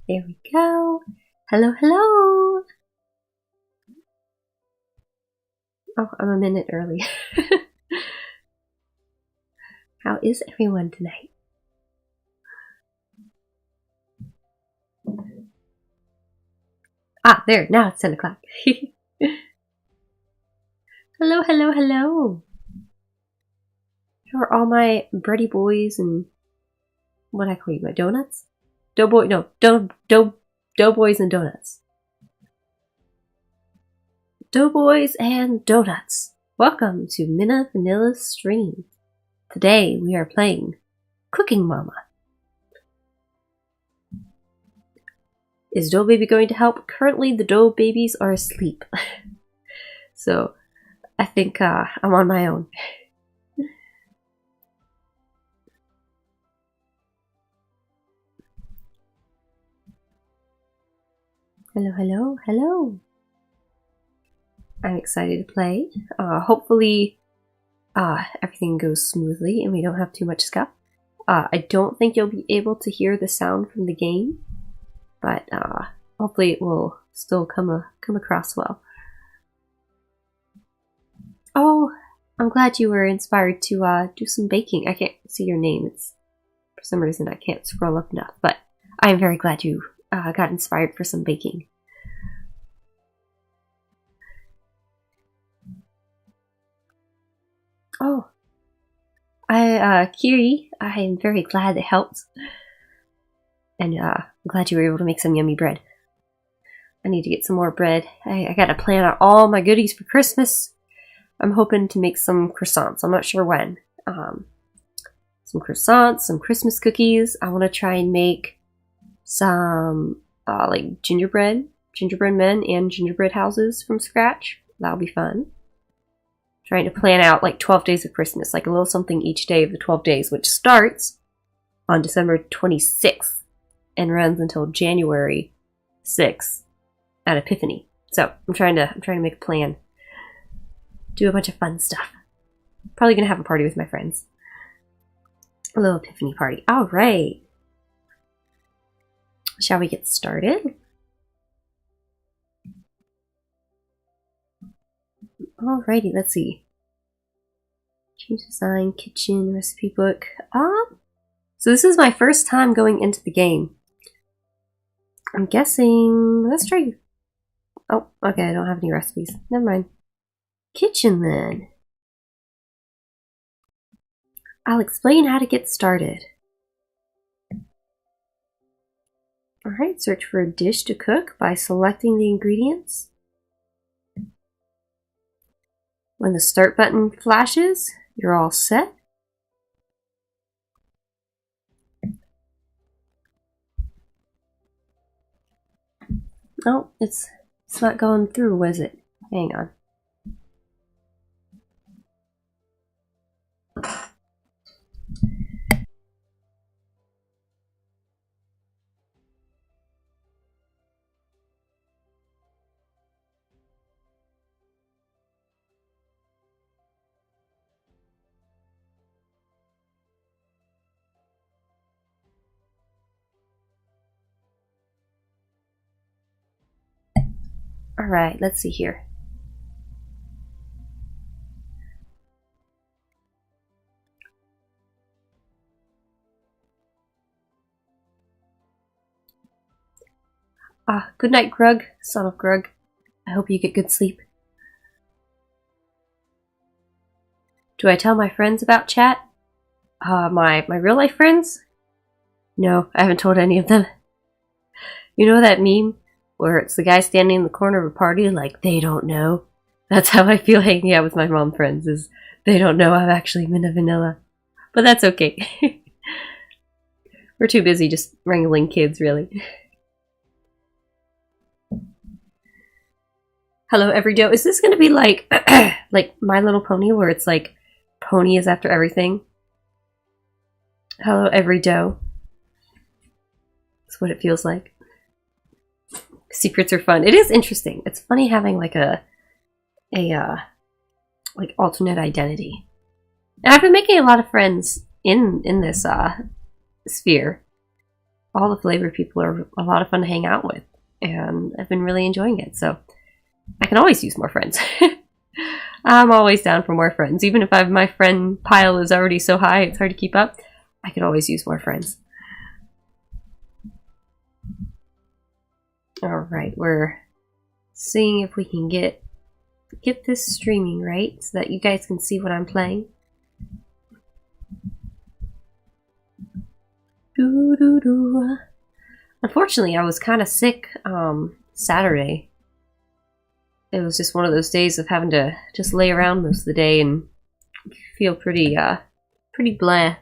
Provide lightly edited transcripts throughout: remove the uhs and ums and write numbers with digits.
There we go. Hello, hello. Oh, I'm a minute early. How is everyone tonight? Ah, there, now it's 10 o'clock. Hello, hello, hello. How are all my bready boys and what I call you, my donuts? Doughboys and donuts. Doughboys and donuts. Welcome to Minna Vanilla's stream. Today we are playing Cooking Mama. Is Dough Baby going to help? Currently the Dough Babies are asleep. So I think I'm on my own. Hello, hello, hello. I'm excited to play. Hopefully everything goes smoothly and we don't have too much scuff. I don't think you'll be able to hear the sound from the game, but hopefully it will still come across well. Oh, I'm glad you were inspired to do some baking. I can't see your name. It's for some reason I can't scroll up enough, but I am very glad you got inspired for some baking. Oh, Kiri, I am very glad it helped. And I'm glad you were able to make some yummy bread. I need to get some more bread. I gotta plan out all my goodies for Christmas. I'm hoping to make some croissants. I'm not sure when. Some croissants, some Christmas cookies. I want to try and make some like gingerbread men and gingerbread houses from scratch. That'll be fun. Trying to plan out like 12 days of Christmas, like a little something each day of the 12 days, which starts on December 26th and runs until January 6th at Epiphany. So I'm trying to make a plan. Do a bunch of fun stuff. Probably gonna have a party with my friends. A little Epiphany party. Alright. Shall we get started? Alrighty, let's see. Change design, kitchen, recipe book. So this is my first time going into the game. I'm guessing, let's try. Oh, okay, I don't have any recipes. Never mind. Kitchen then. I'll explain how to get started. Alright, search for a dish to cook by selecting the ingredients. When the start button flashes, you're all set. Oh, it's not going through, was it? Hang on. Alright, let's see here. Good night, Grug, son of Grug. I hope you get good sleep. Do I tell my friends about chat? My real life friends? No, I haven't told any of them. You know that meme where it's the guy standing in the corner of a party like they don't know? That's how I feel hanging out with my mom friends, is they don't know I'm actually Minna Vanilla. But that's okay. We're too busy just wrangling kids, really. Hello, Everydoe. Is this going to be like like My Little Pony, where it's like Pony is after everything? Hello, Everydoe. That's what it feels like. Secrets are fun. It is interesting. It's funny having like a like alternate identity. And I've been making a lot of friends in this sphere all the flavor people are a lot of fun to hang out with, and I've been really enjoying it. So I can always use more friends. I'm always down for more friends. Even if my friend pile is already so high it's hard to keep up, I can always use more friends. Alright, we're seeing if we can get this streaming right so that you guys can see what I'm playing. Unfortunately, I was kind of sick Saturday. It was just one of those days of having to just lay around most of the day and feel pretty blah.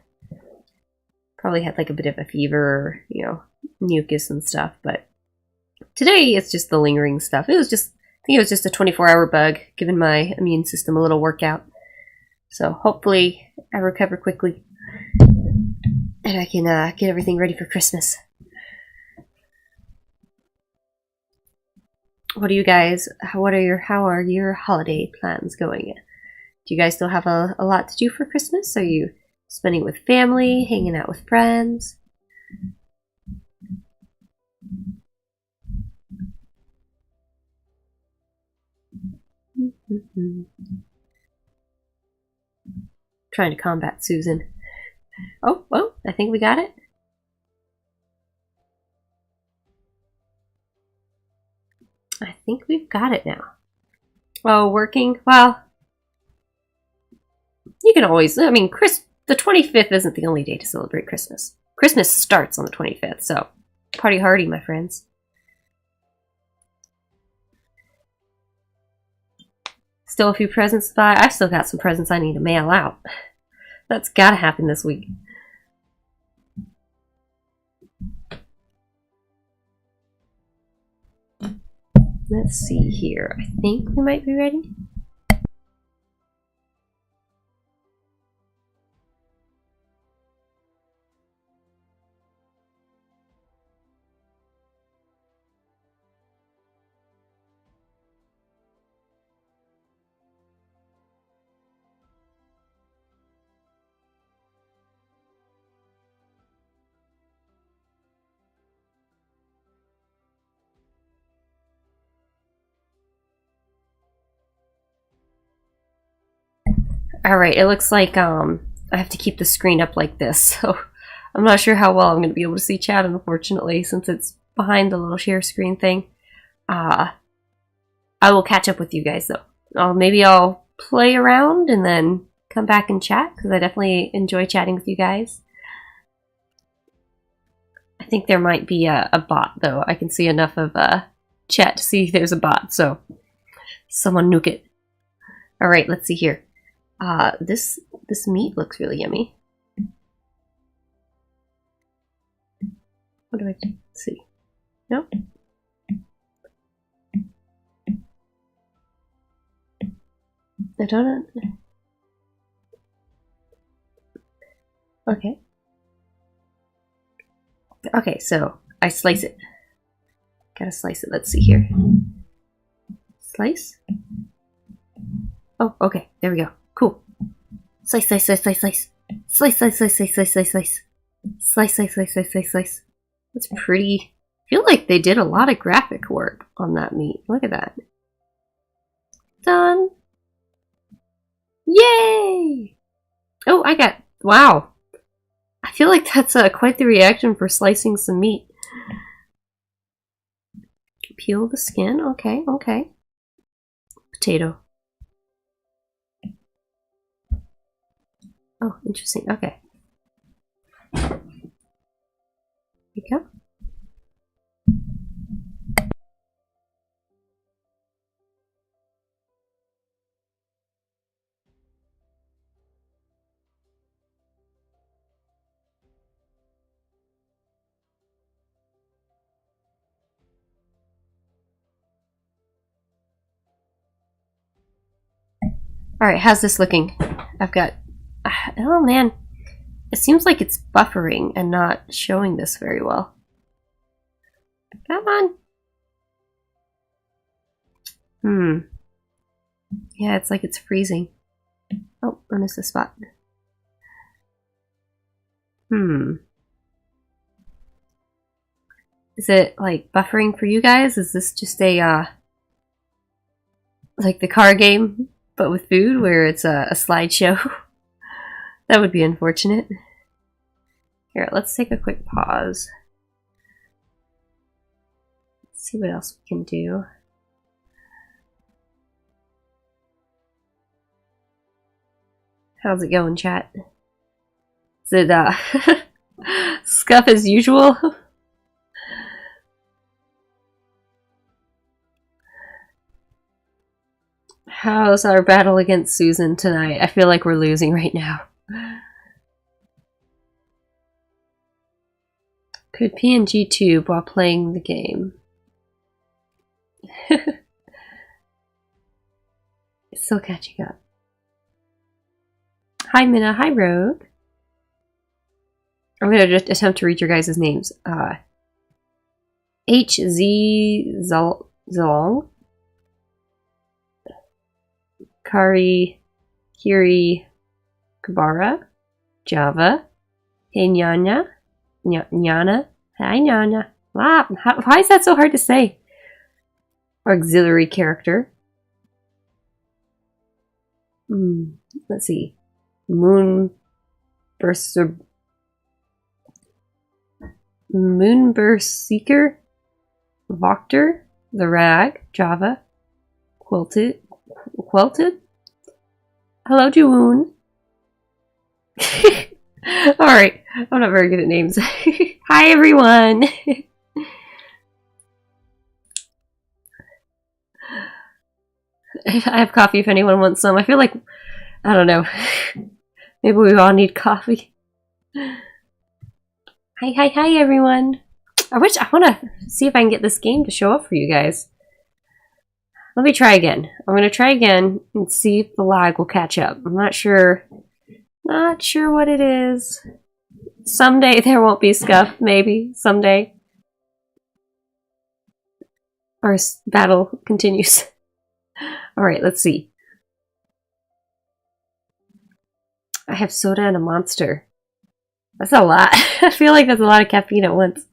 Probably had like a bit of a fever, you know, mucus and stuff, but today it's just the lingering stuff. I think it was just a 24-hour bug, giving my immune system a little workout. So hopefully I recover quickly and I can get everything ready for Christmas. What are you guys? How are your holiday plans going? Do you guys still have a lot to do for Christmas? Are you spending it with family, hanging out with friends? Trying to combat Susan. Oh, well, I think we got it. I think we've got it now. Oh, working? Well, you can always, I mean, the 25th isn't the only day to celebrate Christmas. Christmas starts on the 25th, so party hardy, my friends. Still a few presents to buy. I've still got some presents I need to mail out. That's gotta happen this week. Let's see here. I think we might be ready. Alright, it looks like I have to keep the screen up like this, so I'm not sure how well I'm going to be able to see chat, unfortunately, since it's behind the little share screen thing. I will catch up with you guys, though. Maybe I'll play around and then come back and chat, because I definitely enjoy chatting with you guys. I think there might be a bot, though. I can see enough of chat to see if there's a bot, so someone nuke it. Alright, let's see here. This meat looks really yummy. What do I do? Let's see. No? I don't know. Okay. Okay, so I slice it. Gotta slice it. Let's see here. Slice? Oh, okay. There we go. Cool. Slice, slice, slice, slice, slice. Slice, slice, slice, slice, slice, slice, slice. Slice, slice, slice, slice, slice, slice. That's pretty. I feel like they did a lot of graphic work on that meat. Look at that. Done. Yay! Oh, wow. I feel like that's quite the reaction for slicing some meat. Peel the skin. Okay, okay. Potato. Oh, interesting. Okay. Here you go. Alright, how's this looking? I've got... Oh man, it seems like it's buffering and not showing this very well. Come on! Yeah, it's like it's freezing. Oh, I missed a spot. Is it like buffering for you guys? Is this just a like the car game but with food where it's a slideshow? That would be unfortunate. Here, let's take a quick pause. Let's see what else we can do. How's it going, chat? Is it scuff as usual? How's our battle against Susan tonight? I feel like we're losing right now. Could PNG tube while playing the game. It's still catching up. Hi Minna, hi Rogue. I'm gonna just attempt to read your guys' names. HZ Zalong, Kari, Kiri, Kabara, Java, Hey Nyanya, Nyana, hi Nyana. Wow, why is that so hard to say? Auxiliary character. Let's see. Moonburst Seeker, Voctor, The Rag, Java, Quilted. Hello, Juwoon. Alright, I'm not very good at names. Hi, everyone! I have coffee if anyone wants some. I feel like, I don't know. Maybe we all need coffee. Hi, everyone. I want to see if I can get this game to show up for you guys. Let me try again. I'm going to try again and see if the lag will catch up. I'm not sure. Not sure what it is. Someday there won't be scuff, maybe. Someday. Our battle continues. Alright, let's see. I have soda and a monster. That's a lot. I feel like that's a lot of caffeine at once.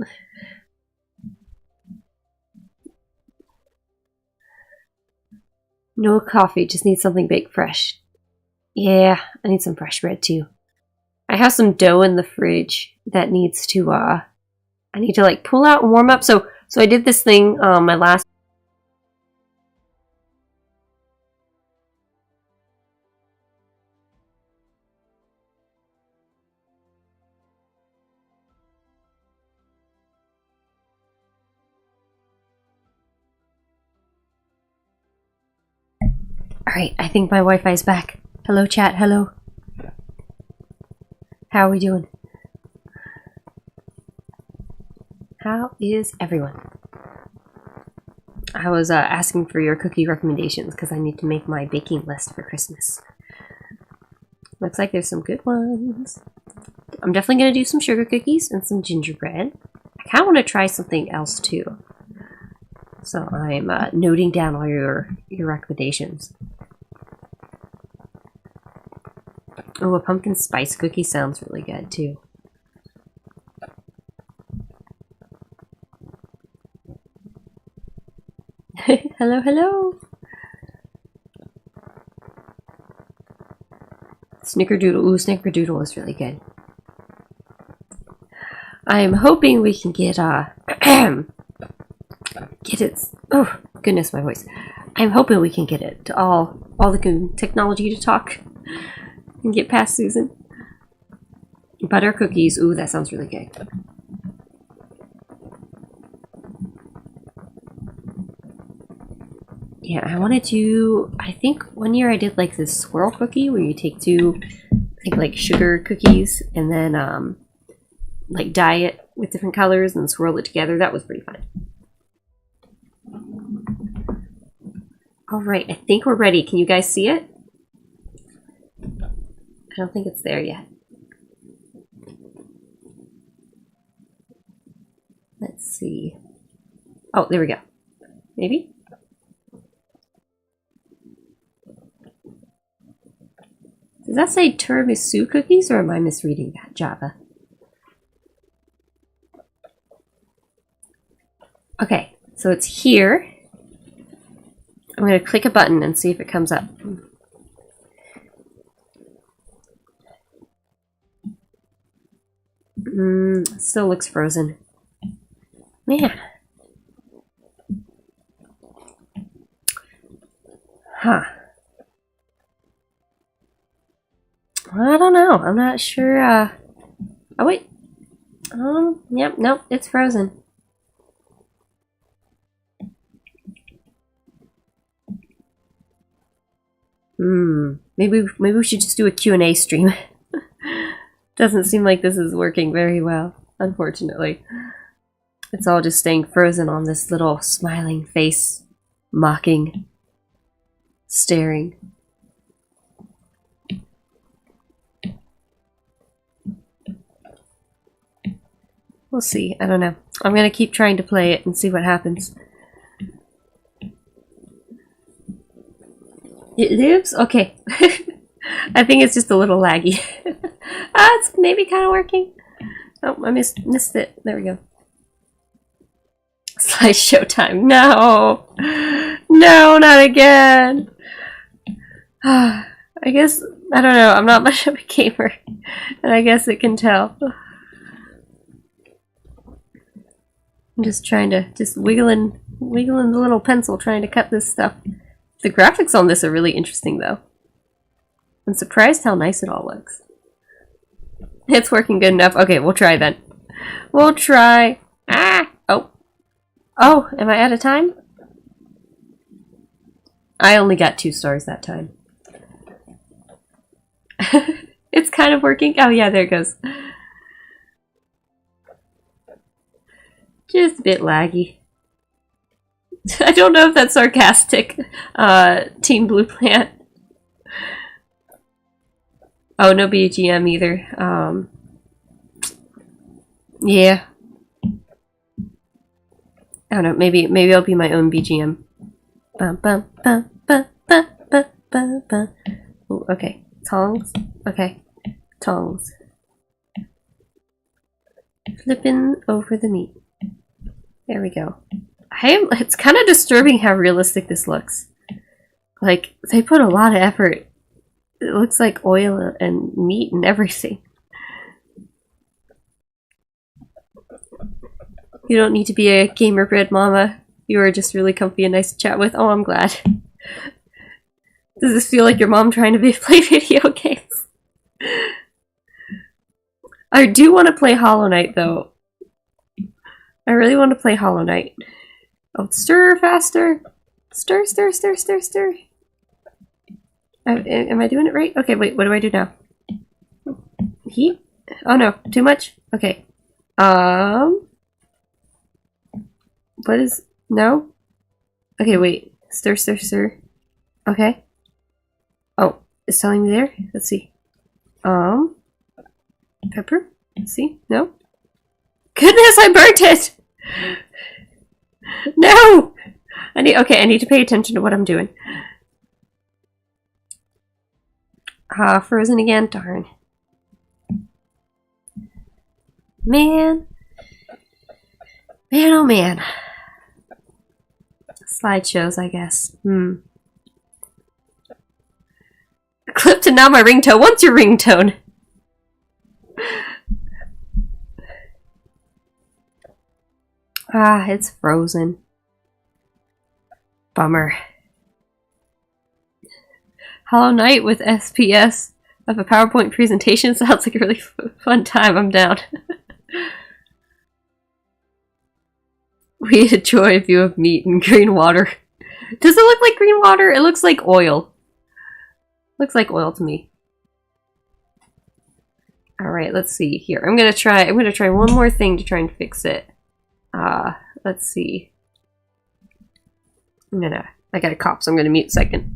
No coffee, just need something baked fresh. Yeah, I need some fresh bread too. I have some dough in the fridge that needs to, I need to like pull out and warm up. So I did this thing, my last. Alright, I think my Wi-Fi is back. Hello chat, hello. How are we doing? How is everyone? I was asking for your cookie recommendations because I need to make my baking list for Christmas. Looks like there's some good ones. I'm definitely going to do some sugar cookies and some gingerbread. I kind of want to try something else too. So I'm noting down all your recommendations. Oh, a pumpkin spice cookie sounds really good too. Hello, hello! Snickerdoodle. Ooh, Snickerdoodle is really good. I'm hoping we can get get it. Oh goodness, my voice. I'm hoping we can get it to all the technology to talk and get past Susan. Butter cookies. Ooh, that sounds really good. Yeah, I wanted to. I think one year I did like this swirl cookie where you take two, I think like sugar cookies and then like dye it with different colors and swirl it together. That was pretty fun. Alright, I think we're ready. Can you guys see it? I don't think it's there yet. Let's see. Oh, there we go. Maybe? Does that say tiramisu cookies or am I misreading that, Java? Okay, so it's here. I'm going to click a button and see if it comes up. Still looks frozen. Man. Huh. I don't know. I'm not sure. Oh, wait. Yep, nope, it's frozen. Maybe we should just do a Q&A stream. Doesn't seem like this is working very well, unfortunately. It's all just staying frozen on this little smiling face, mocking, staring. We'll see. I don't know. I'm gonna keep trying to play it and see what happens. It lives? Okay. I think it's just a little laggy. It's maybe kind of working. Oh, I missed it. There we go. Slideshow time. No! No, not again! I guess, I don't know, I'm not much of a gamer. And I guess it can tell. I'm just trying to, wiggling the little pencil trying to cut this stuff. The graphics on this are really interesting though. I'm surprised how nice it all looks. It's working good enough. Okay, we'll try then. We'll try. Ah! Oh. Oh, am I out of time? I only got 2 stars that time. It's kind of working. Oh yeah, there it goes. Just a bit laggy. I don't know if that's sarcastic, Team Blue Plant. Oh, no BGM either. Yeah. I don't know, maybe I'll be my own BGM. Bum, bum, bum, bum, bum, bum, bum, bum. Ooh, okay. Tongs. Okay. Tongs. Flipping over the meat. There we go. It's kind of disturbing how realistic this looks. Like, they put a lot of effort. It looks like oil and meat and everything. You don't need to be a gamer bread mama. You are just really comfy and nice to chat with. Oh, I'm glad. Does this feel like your mom trying to play video games? I do want to play Hollow Knight, though. I really want to play Hollow Knight. Oh, stir faster! Stir, stir, stir, stir, stir. Am I doing it right? Okay, wait, what do I do now? Heat? Oh no, too much? Okay. What is... No? Okay, wait. Stir, stir, stir. Okay. Oh, it's telling me there? Let's see. Pepper? Let's see. No? Goodness, I burnt it! No! I need to pay attention to what I'm doing. Frozen again? Darn. Man. Man, oh man. Slideshows, I guess. Clipped and now my ringtone. What's your ringtone? It's frozen. Bummer. Hollow Knight with SPS of a PowerPoint presentation sounds like a really fun time. I'm down. We enjoy a view of meat and green water. Does it look like green water? It looks like oil. Looks like oil to me. Alright, let's see here. I'm gonna try one more thing to try and fix it. Let's see. I got a cough, so I'm gonna mute a second.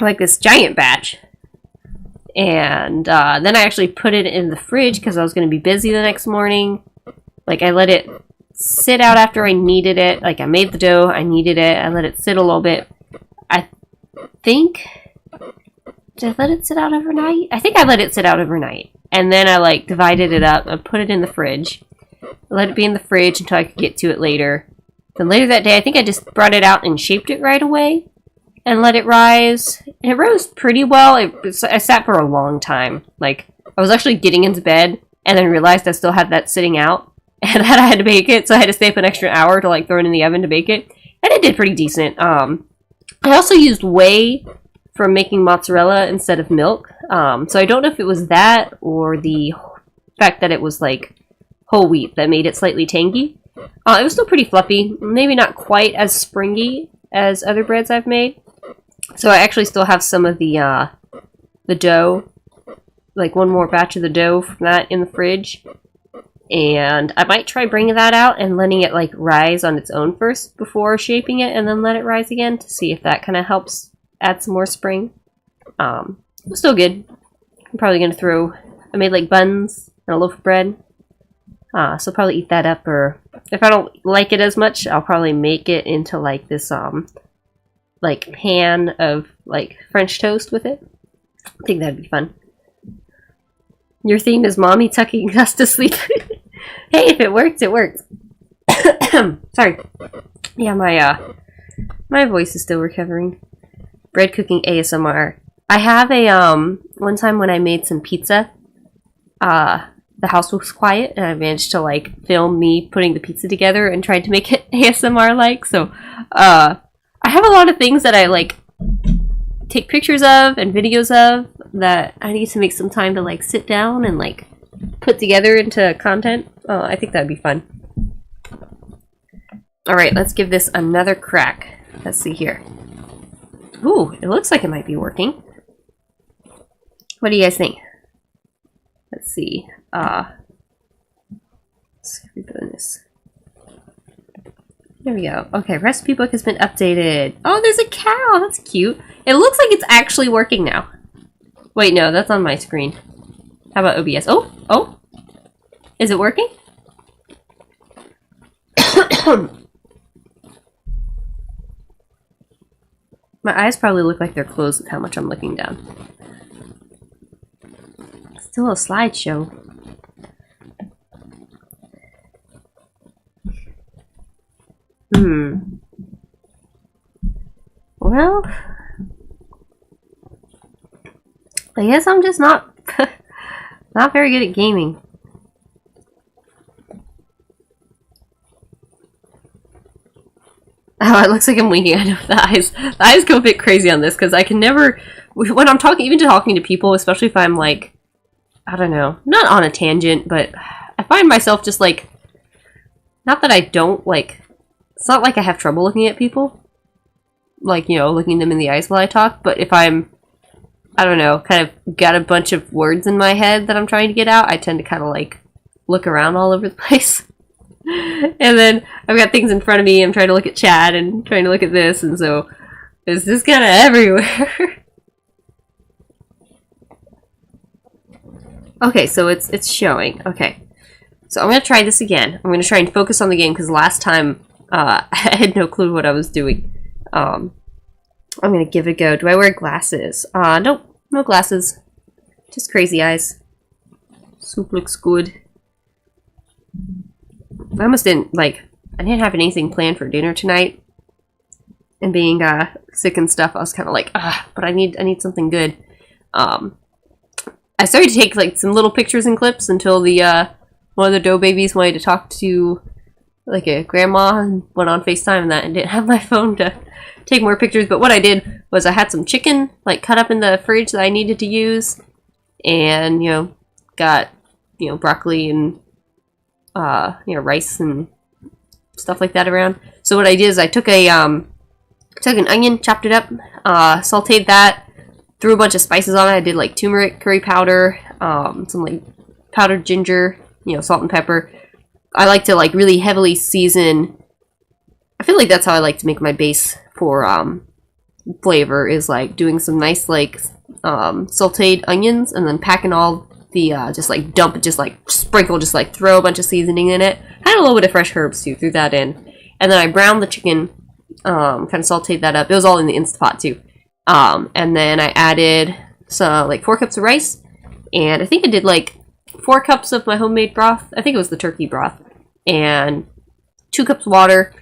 like this giant batch. And then I actually put it in the fridge because I was going to be busy the next morning. Like, I let it sit out after I kneaded it. Like, I made the dough, I kneaded it, I let it sit a little bit. I think... Did I let it sit out overnight? I think I let it sit out overnight. And then I, like, divided it up and put it in the fridge. Let it be in the fridge until I could get to it later. Then later that day, I think I just brought it out and shaped it right away. And let it rise. And it rose pretty well. I sat for a long time. Like, I was actually getting into bed and then realized I still had that sitting out. And that I had to bake it, so I had to stay up an extra hour to, like, throw it in the oven to bake it. And it did pretty decent. I also used whey for making mozzarella instead of milk. So I don't know if it was that or the fact that it was like whole wheat that made it slightly tangy. It was still pretty fluffy, maybe not quite as springy as other breads I've made. So I actually still have some of the dough, like one more batch of the dough from that in the fridge. And I might try bringing that out and letting it like rise on its own first before shaping it and then let it rise again to see if that kind of helps add some more spring. It's still good. I'm probably going to I made like buns and a loaf of bread. So I'll probably eat that up, or if I don't like it as much, I'll probably make it into like this, like pan of like French toast with it. I think that'd be fun. Your theme is mommy tucking us to sleep. Hey, if it works, it works. Sorry. Yeah, my voice is still recovering. Bread cooking ASMR. I have a, one time when I made some pizza, the house was quiet, and I managed to, like, film me putting the pizza together and tried to make it ASMR-like, so, I have a lot of things that I, like, take pictures of and videos of that I need to make some time to, like, sit down and, like, put together into content. I think that'd be fun. Alright, let's give this another crack. Let's see here. Ooh, it looks like it might be working. What do you guys think? Let's see. Let's rebuild this. There we go. Okay, recipe book has been updated. Oh, there's a cow! That's cute. It looks like it's actually working now. Wait, no, that's on my screen. How about OBS? Oh! Oh! Is it working? My eyes probably look like they're closed with how much I'm looking down. Still a slideshow. Well, I guess I'm just not not very good at gaming. Oh, it looks like I'm winking. I know the eyes go a bit crazy on this because I can never, when I'm talking to people, especially if I'm like, I don't know, not on a tangent, but I find myself just like, not that I don't like, it's not like I have trouble looking at people, like, you know, looking them in the eyes while I talk, but if I'm, I don't know, kind of got a bunch of words in my head that I'm trying to get out, I tend to kind of like look around all over the place. And then I've got things in front of me, I'm trying to look at chat and trying to look at this, and so it's just kind of everywhere. Okay, so it's showing. Okay, so I'm going to try this again. I'm going to try and focus on the game, because last time I had no clue what I was doing. I'm going to give it a go. Do I wear glasses? Nope, no glasses. Just crazy eyes. Soup looks good. I almost didn't, like, I didn't have anything planned for dinner tonight. And being sick and stuff, I was kind of like, but I need something good. I started to take, like, some little pictures and clips until the, one of the dough babies wanted to talk to, like, a grandma and went on FaceTime and that, and didn't have my phone to take more pictures. But what I did was I had some chicken, like, cut up in the fridge that I needed to use. And, you know, got, you know, broccoli and you know, rice and stuff like that around. So what I did is I took an onion, chopped it up, sauteed that, threw a bunch of spices on it. I did like turmeric, curry powder, some like powdered ginger, you know, salt and pepper. I like to like really heavily season. I feel like that's how I like to make my base for flavor is like doing some nice like sauteed onions and then packing all the just like dump it, just like sprinkle, just like throw a bunch of seasoning in it. Had a little bit of fresh herbs too, threw that in, and then I browned the chicken, kind of sauteed that up. It was all in the Instapot too, and then I added some like 4 cups of rice, and I think I did like 4 cups of my homemade broth. I think it was the turkey broth, and 2 cups of water.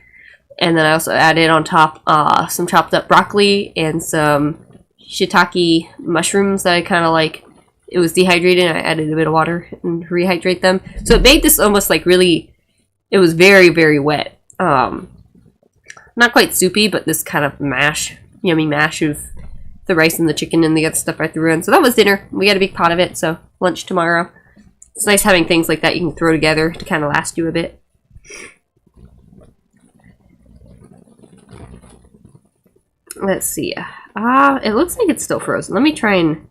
And then I also added on top some chopped up broccoli and some shiitake mushrooms that I kind of like. It was dehydrated and I added a bit of water and rehydrate them. So it made this almost like really, it was very, very wet. Not quite soupy, but this kind of mash, yummy mash of the rice and the chicken and the other stuff I threw in. So that was dinner. We got a big pot of it, so lunch tomorrow. It's nice having things like that you can throw together to kind of last you a bit. Let's see. It looks like it's still frozen. Let me try and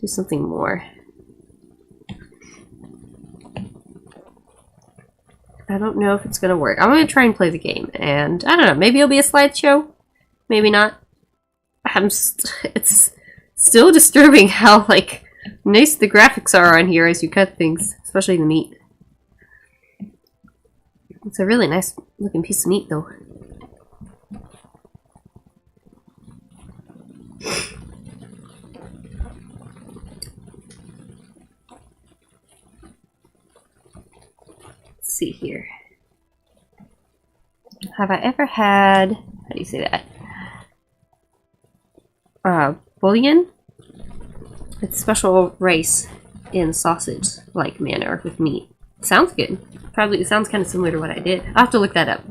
do something more. I don't know if it's going to work. I'm going to try and play the game. And I don't know. Maybe it'll be a slideshow. Maybe not. It's still disturbing how like nice the graphics are on here as you cut things. Especially the meat. It's a really nice looking piece of meat though. Let's see here. Have I ever had, how do you say that? Bouillon? It's special rice in sausage-like manner with meat. Sounds good. Probably, it sounds kind of similar to what I did. I'll have to look that up.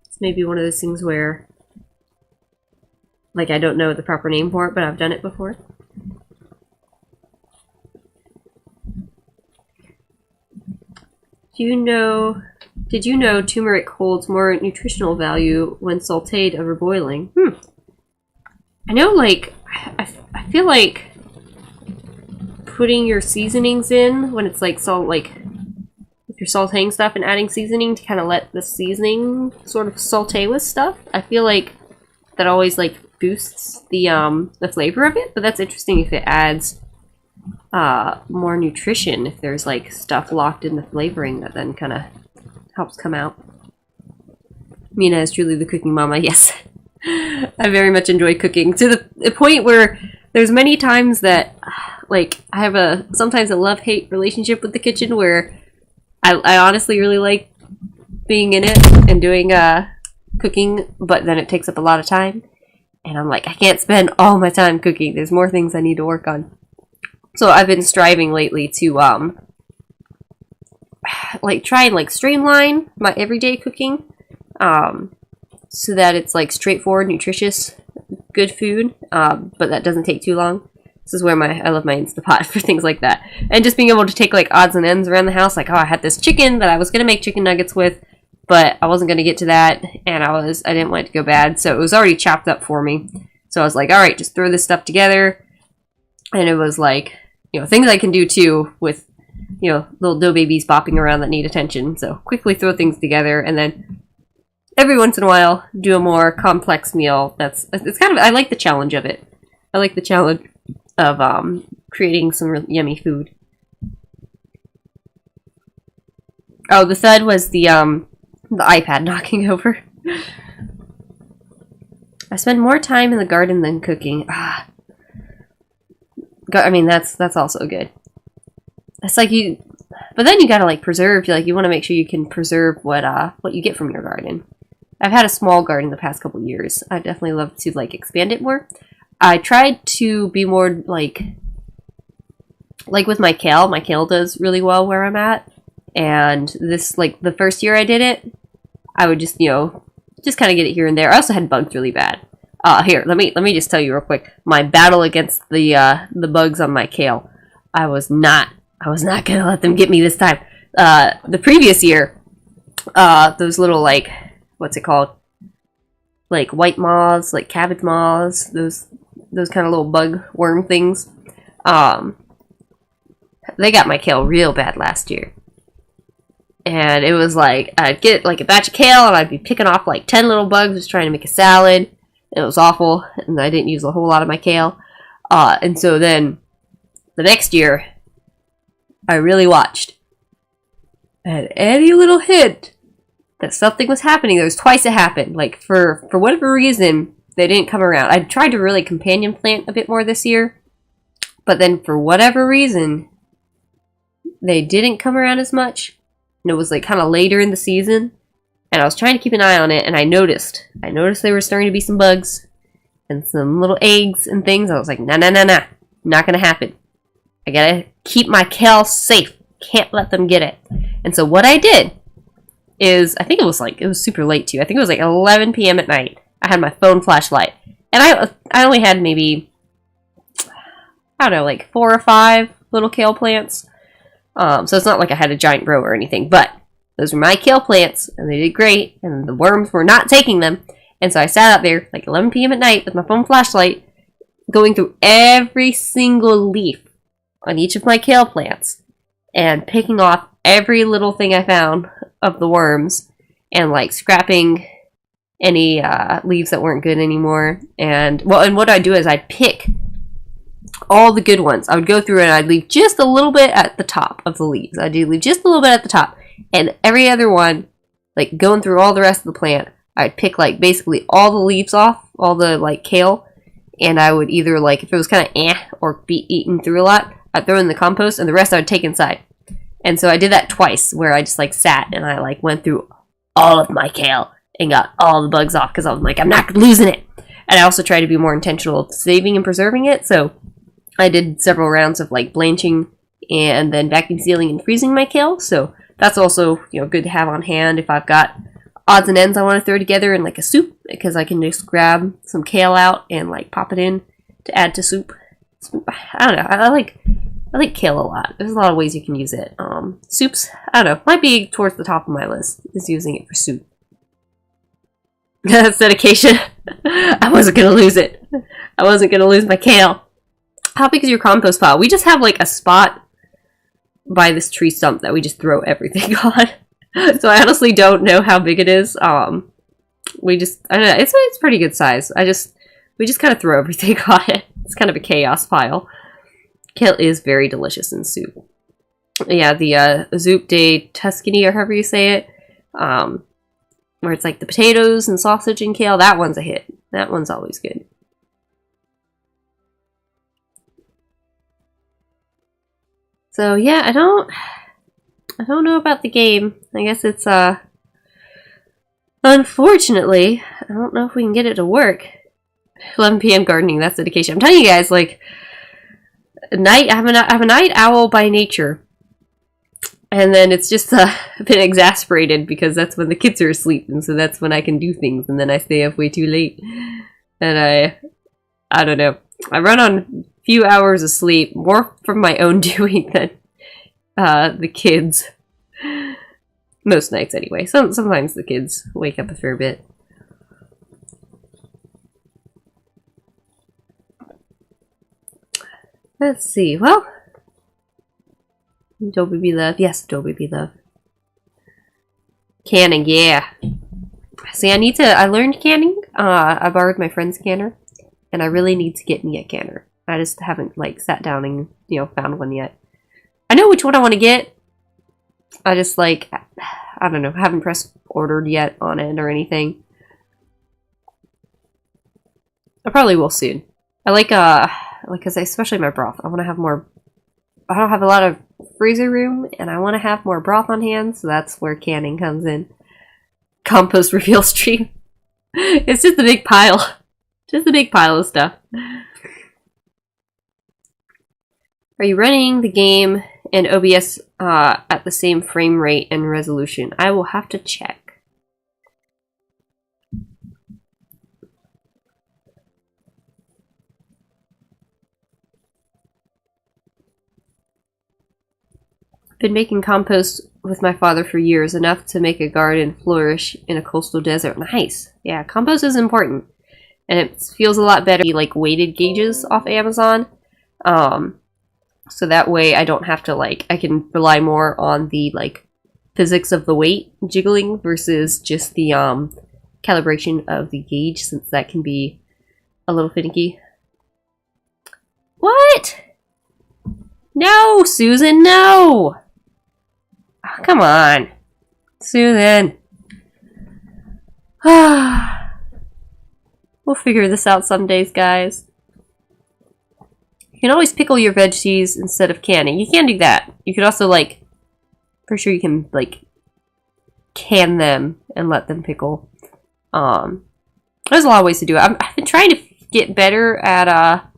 It's maybe one of those things where like I don't know the proper name for it, but I've done it before. Did you know turmeric holds more nutritional value when sauteed over boiling? I know, like, I feel like putting your seasonings in when it's like salt, like if you're sauteing stuff and adding seasoning to kind of let the seasoning sort of saute with stuff, I feel like that always like boosts the flavor of it. But that's interesting if it adds more nutrition, if there's like stuff locked in the flavoring that then kind of helps come out. Mina is truly the cooking mama. Yes. I very much enjoy cooking to the point where there's many times that like I have sometimes a love-hate relationship with the kitchen where I honestly really like being in it and doing cooking, but then it takes up a lot of time and I'm like, I can't spend all my time cooking. There's more things I need to work on. So I've been striving lately to like try and like streamline my everyday cooking so that it's like straightforward, nutritious, good food, but that doesn't take too long. This is where I love my Instapot for things like that. And just being able to take like odds and ends around the house, like, oh, I had this chicken that I was gonna make chicken nuggets with, but I wasn't gonna get to that, and I didn't want it to go bad, so it was already chopped up for me. So I was like, all right, just throw this stuff together, and it was like, you know, things I can do too with, you know, little dough babies bopping around that need attention. So quickly throw things together, and then every once in a while do a more complex meal. It's kind of, I like the challenge of it. I like the challenge of creating some really yummy food. Oh, the thud was the iPad knocking over. I spend more time in the garden than cooking. I mean, that's also good. It's like but then you gotta like preserve. You want to make sure you can preserve what you get from your garden. I've had a small garden the past couple years. I definitely love to like expand it more. I tried to be more like with my kale. My kale does really well where I'm at, and this like the first year I did it, I would just just kind of get it here and there. I also had bugs really bad. Here, let me just tell you real quick. My battle against the bugs on my kale. I was not gonna let them get me this time. The previous year, those little like, what's it called? Like white moths, like cabbage moths, those kind of little bug worm things. They got my kale real bad last year. And it was like, I'd get like a batch of kale and I'd be picking off like 10 little bugs just trying to make a salad. It was awful, and I didn't use a whole lot of my kale. And so then the next year, I really watched. And any little hint that something was happening, there was twice it happened. Like for whatever reason, they didn't come around. I tried to really companion plant a bit more this year, but then for whatever reason, they didn't come around as much. And it was like kind of later in the season, and I was trying to keep an eye on it, and I noticed there were starting to be some bugs and some little eggs and things. I was like, nah, not gonna happen. I gotta keep my kale safe. Can't let them get it. And so what I did is, I think it was super late too. I think it was like 11 p.m. at night. I had my phone flashlight, and I only had maybe, I don't know, like 4 or 5 little kale plants. So it's not like I had a giant row or anything, but those were my kale plants, and they did great, and the worms were not taking them. And so I sat out there like 11 p.m. at night with my phone flashlight, going through every single leaf on each of my kale plants, and picking off every little thing I found of the worms, and like scrapping any leaves that weren't good anymore. And what I'd do is I'd pick all the good ones. I would go through and I'd leave just a little bit at the top of the leaves. I'd leave just a little bit at the top, and every other one, like going through all the rest of the plant, I'd pick like basically all the leaves off, all the like kale, and I would either like, if it was kind of or be eaten through a lot, I'd throw in the compost, and the rest I would take inside. And so I did that twice, where I just like sat and I like went through all of my kale and got all the bugs off, because I was like, I'm not losing it. And I also try to be more intentional of saving and preserving it. So I did several rounds of like blanching and then vacuum sealing and freezing my kale. So that's also, good to have on hand if I've got odds and ends I want to throw together in like a soup, because I can just grab some kale out and like pop it in to add to soup. I don't know. I like kale a lot. There's a lot of ways you can use it. Soups, I don't know, might be towards the top of my list, is using it for soup. That's dedication. I wasn't gonna lose it. I wasn't gonna lose my kale. How big is your compost pile? We just have like a spot by this tree stump that we just throw everything on. So I honestly don't know how big it is. I don't know. It's pretty good size. We just kind of throw everything on it. It's kind of a chaos pile. Kale is very delicious in soup. Yeah, the Zoop de Tuscany, or however you say it, where it's like the potatoes and sausage and kale, that one's a hit. That one's always good. So yeah, I don't know about the game. I guess it's unfortunately, I don't know if we can get it to work. 11 p.m. gardening, that's dedication. I'm telling you guys, like, I'm a night owl by nature, and then it's just been exasperated because that's when the kids are asleep, and so that's when I can do things, and then I stay up way too late, and I don't know. I run on a few hours of sleep, more from my own doing than the kids. Most nights, anyway. Sometimes the kids wake up a fair bit. Let's see. Well, Adobe Be Love. Yes, Adobe Be Love. Canning, yeah. See, I learned canning. I borrowed my friend's canner, and I really need to get me a canner. I just haven't, like, sat down and, found one yet. I know which one I want to get. I just, like, I don't know, haven't pressed ordered yet on it or anything. I probably will soon. I like, because especially my broth, I want to have more. I don't have a lot of freezer room, and I want to have more broth on hand, so that's where canning comes in. Compost reveal stream. It's just a big pile. Just a big pile of stuff. Are you running the game and OBS at the same frame rate and resolution? I will have to check. Been making compost with my father for years, enough to make a garden flourish in a coastal desert. Nice. Yeah, compost is important, and it feels a lot better. Like weighted gauges off Amazon, so that way I don't have to I can rely more on the physics of the weight jiggling versus just the calibration of the gauge, since that can be a little finicky. What? No, Susan, no! Oh, come on. Susan. We'll figure this out some days, guys. You can always pickle your veggies instead of canning. You can do that. You could also, like, for sure you can, like, can them and let them pickle. There's a lot of ways to do it. I've been trying to get better at,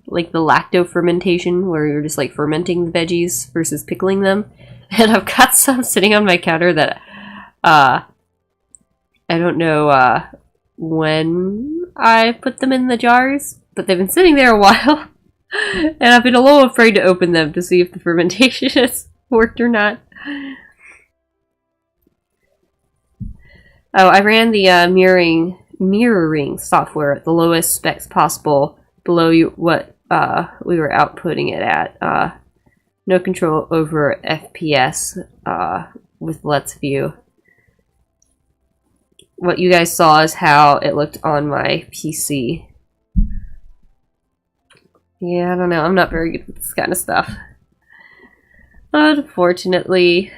like, the lacto fermentation, where you're just, like, fermenting the veggies versus pickling them. And I've got some sitting on my counter that, I don't know, when I put them in the jars, but they've been sitting there a while. And I've been a little afraid to open them to see if the fermentation has worked or not. Oh, I ran the mirroring software at the lowest specs possible, below what we were outputting it at. No control over FPS with Let's View. What you guys saw is how it looked on my PC. Yeah, I don't know. I'm not very good with this kind of stuff. Unfortunately.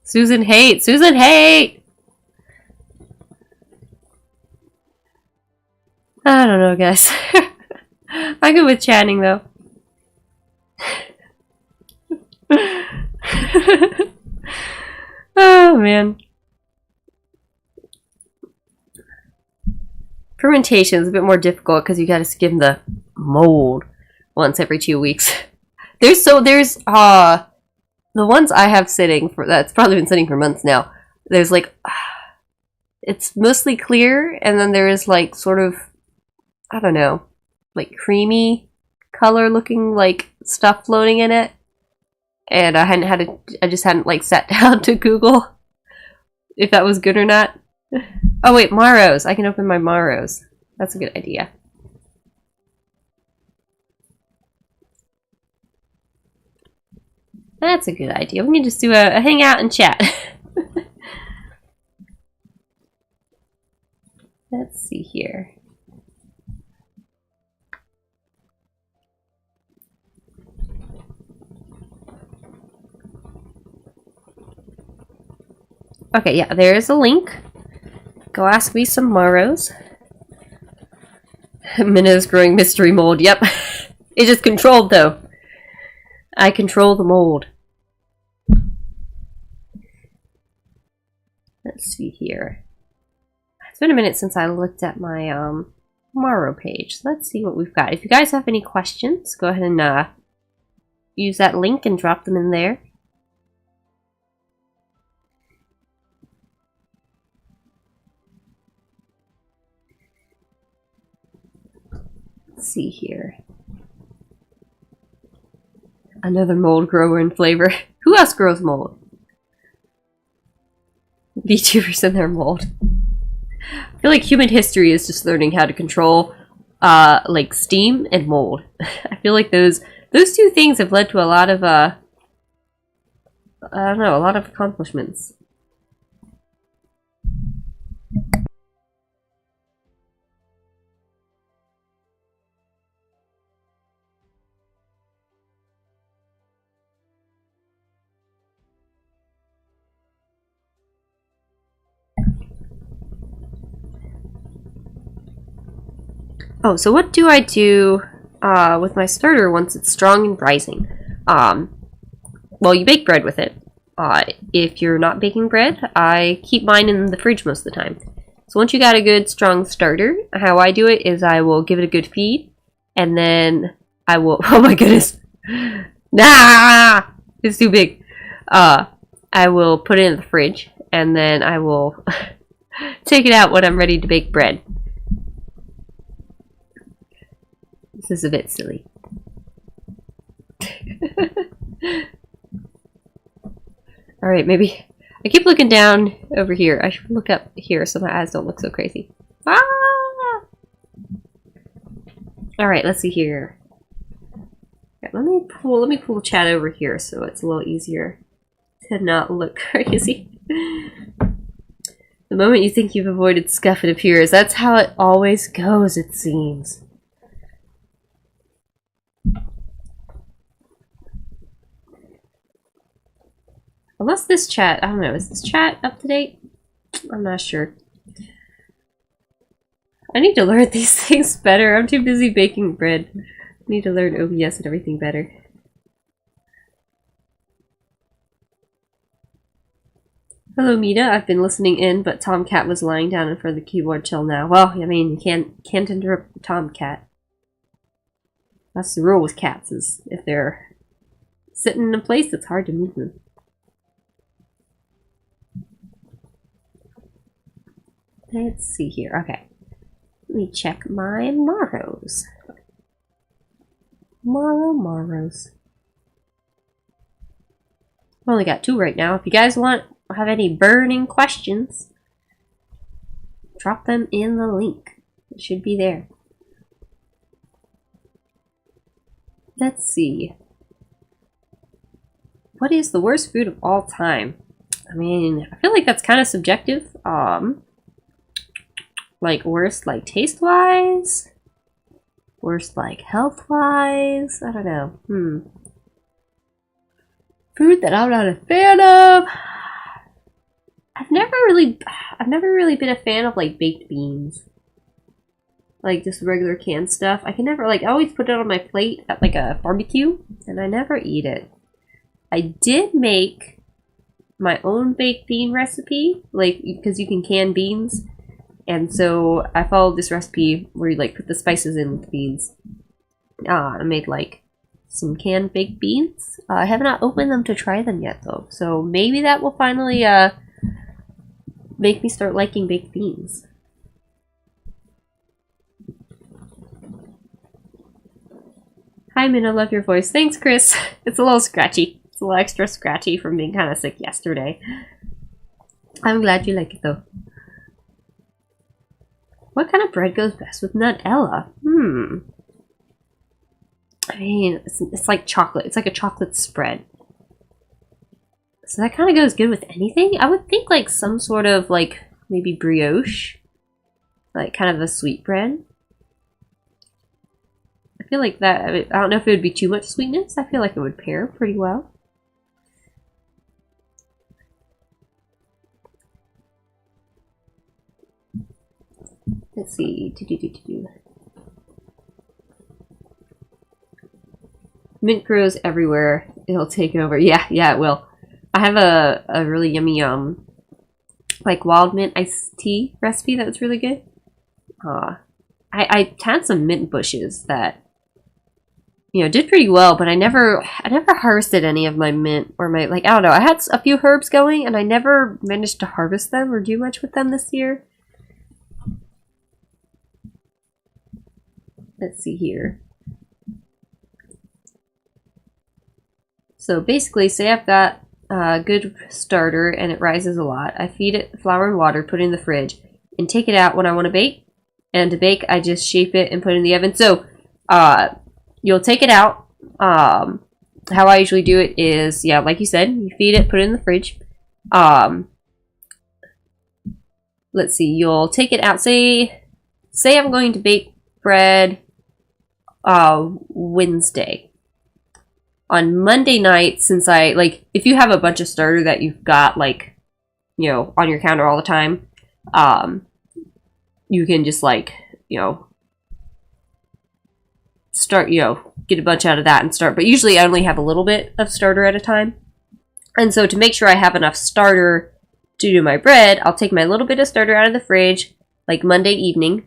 Susan hate! Susan hate! I don't know, guys. I'm good with chatting, though. Oh, man. Fermentation is a bit more difficult because you gotta skim the mold once every 2 weeks. There's the ones I have sitting for, that's probably been sitting for months now. There's like, it's mostly clear, and then there is like sort of, I don't know, like creamy color looking like stuff floating in it. And I just hadn't like sat down to Google if that was good or not. Oh wait, Maros. I can open my Maros. That's a good idea. That's a good idea. We can just do a hangout and chat. Let's see here. Okay, yeah, there is a link. Go ask me some Maros. Minna's growing mystery mold. Yep. It's just controlled, though. I control the mold. Let's see here. It's been a minute since I looked at my Maro page. Let's see what we've got. If you guys have any questions, go ahead and use that link and drop them in there. Let's see here. Another mold grower in flavor. Who else grows mold? VTubers and their mold. I feel like human history is just learning how to control like steam and mold. I feel like those two things have led to a lot of I don't know, a lot of accomplishments. Oh, so what do I do with my starter once it's strong and rising? Well, you bake bread with it. If you're not baking bread, I keep mine in the fridge most of the time. So once you got a good, strong starter, how I do it is I will give it a good feed, and then I will... Oh my goodness! Nah! It's too big. I will put it in the fridge, and then I will take it out when I'm ready to bake bread. This is a bit silly. Alright, maybe... I keep looking down over here. I should look up here so my eyes don't look so crazy. Ah! Alright, let's see here. Yeah, let me pull chat over here so it's a little easier to not look crazy. The moment you think you've avoided scuff, it appears. That's how it always goes, it seems. Unless this chat, I don't know, is this chat up to date? I'm not sure. I need to learn these things better. I'm too busy baking bread. I need to learn OBS and everything better. Hello, Mita. I've been listening in, but Tomcat was lying down in front of the keyboard till now. Well, I mean, you can't interrupt the Tomcat. That's the rule with cats, is if they're sitting in a place, it's hard to move them. Let's see here. Okay. Let me check my marrows. Marrows. I've only got 2 right now. If you guys have any burning questions, drop them in the link. It should be there. Let's see. What is the worst food of all time? I mean, I feel like that's kind of subjective. Like worst, like taste-wise? Worst, like health-wise? I don't know. Food that I'm not a fan of. I've never really been a fan of like baked beans. Like just regular canned stuff. I can never, like, I always put it on my plate at like a barbecue and I never eat it. I did make my own baked bean recipe, like, because you can can beans. And so I followed this recipe where you like put the spices in with the beans. I made like some canned baked beans. I have not opened them to try them yet though. So maybe that will finally make me start liking baked beans. Hi Min, I love your voice. Thanks, Chris. It's a little scratchy. It's a little extra scratchy from being kind of sick yesterday. I'm glad you like it though. What kind of bread goes best with Nutella? I mean, it's like chocolate. It's like a chocolate spread. So that kind of goes good with anything. I would think like some sort of like maybe brioche. Like kind of a sweet bread. I feel like that, I don't know if it would be too much sweetness. I feel like it would pair pretty well. Let's see. Mint grows everywhere. It'll take over. Yeah, it will. I have a really yummy like wild mint iced tea recipe that was really good. I had some mint bushes that, you know, did pretty well, but I never harvested any of my mint or my, like, I don't know. I had a few herbs going and I never managed to harvest them or do much with them this year. Let's see here. So basically, say I've got a good starter and it rises a lot. I feed it flour and water, put it in the fridge, and take it out when I want to bake. And to bake, I just shape it and put it in the oven. So you'll take it out. How I usually do it is, yeah, like you said, you feed it, put it in the fridge. Let's see, you'll take it out. Say I'm going to bake bread Wednesday. On Monday night, since if you have a bunch of starter that you've got, like, you know, on your counter all the time, you can just, like, you know, start, you know, get a bunch out of that and start. But usually I only have a little bit of starter at a time. And so to make sure I have enough starter to do my bread, I'll take my little bit of starter out of the fridge, like Monday evening.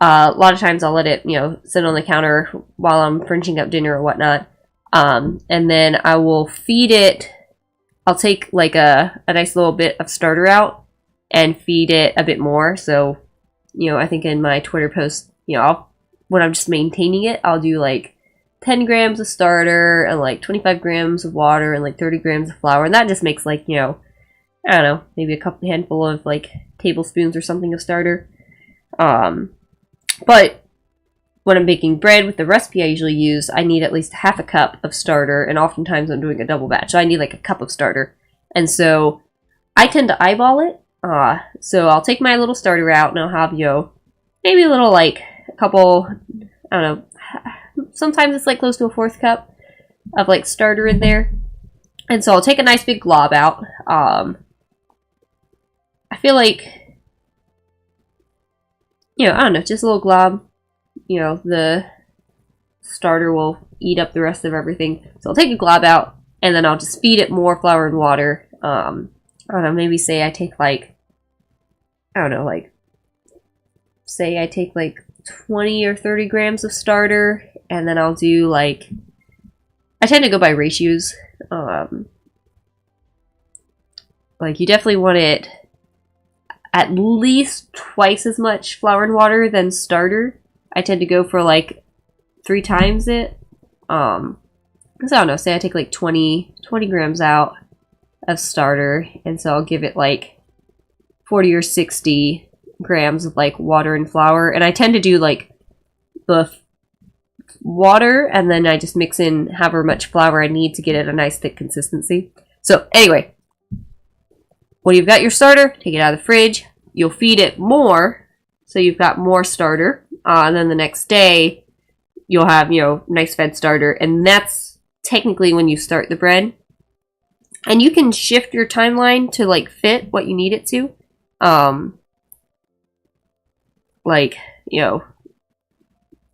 A lot of times I'll let it, you know, sit on the counter while I'm finishing up dinner or whatnot. And then I will feed it. I'll take like a nice little bit of starter out and feed it a bit more. So, you know, I think in my Twitter post, you know, when I'm just maintaining it, I'll do like 10 grams of starter and like 25 grams of water and like 30 grams of flour. And that just makes like, you know, I don't know, maybe a handful of like tablespoons or something of starter. But when I'm baking bread with the recipe I usually use, I need at least half a cup of starter, and oftentimes I'm doing a double batch, so I need like a cup of starter. And so I tend to eyeball it. So I'll take my little starter out and I'll have, you know, maybe a little, like, a couple, I don't know, sometimes it's like close to a 1/4 cup of like starter in there. And so I'll take a nice big glob out. I feel like, you know, I don't know, just a little glob. You know, the starter will eat up the rest of everything. So I'll take a glob out and then I'll just feed it more flour and water. I don't know, maybe say I take like, I don't know, like, say I take like 20 or 30 grams of starter, and then I'll do like, I tend to go by ratios. Like, you definitely want it at least twice as much flour and water than starter. I tend to go for like 3 times it. Because I don't know, say I take like 20 grams out of starter, and so I'll give it like 40 or 60 grams of like water and flour. And I tend to do like the water, and then I just mix in however much flour I need to get it a nice thick consistency. So anyway, when you've got your starter, take it out of the fridge. You'll feed it more, so you've got more starter. And then the next day, you'll have, you know, nice fed starter. And that's technically when you start the bread. And you can shift your timeline to like fit what you need it to. Like, you know,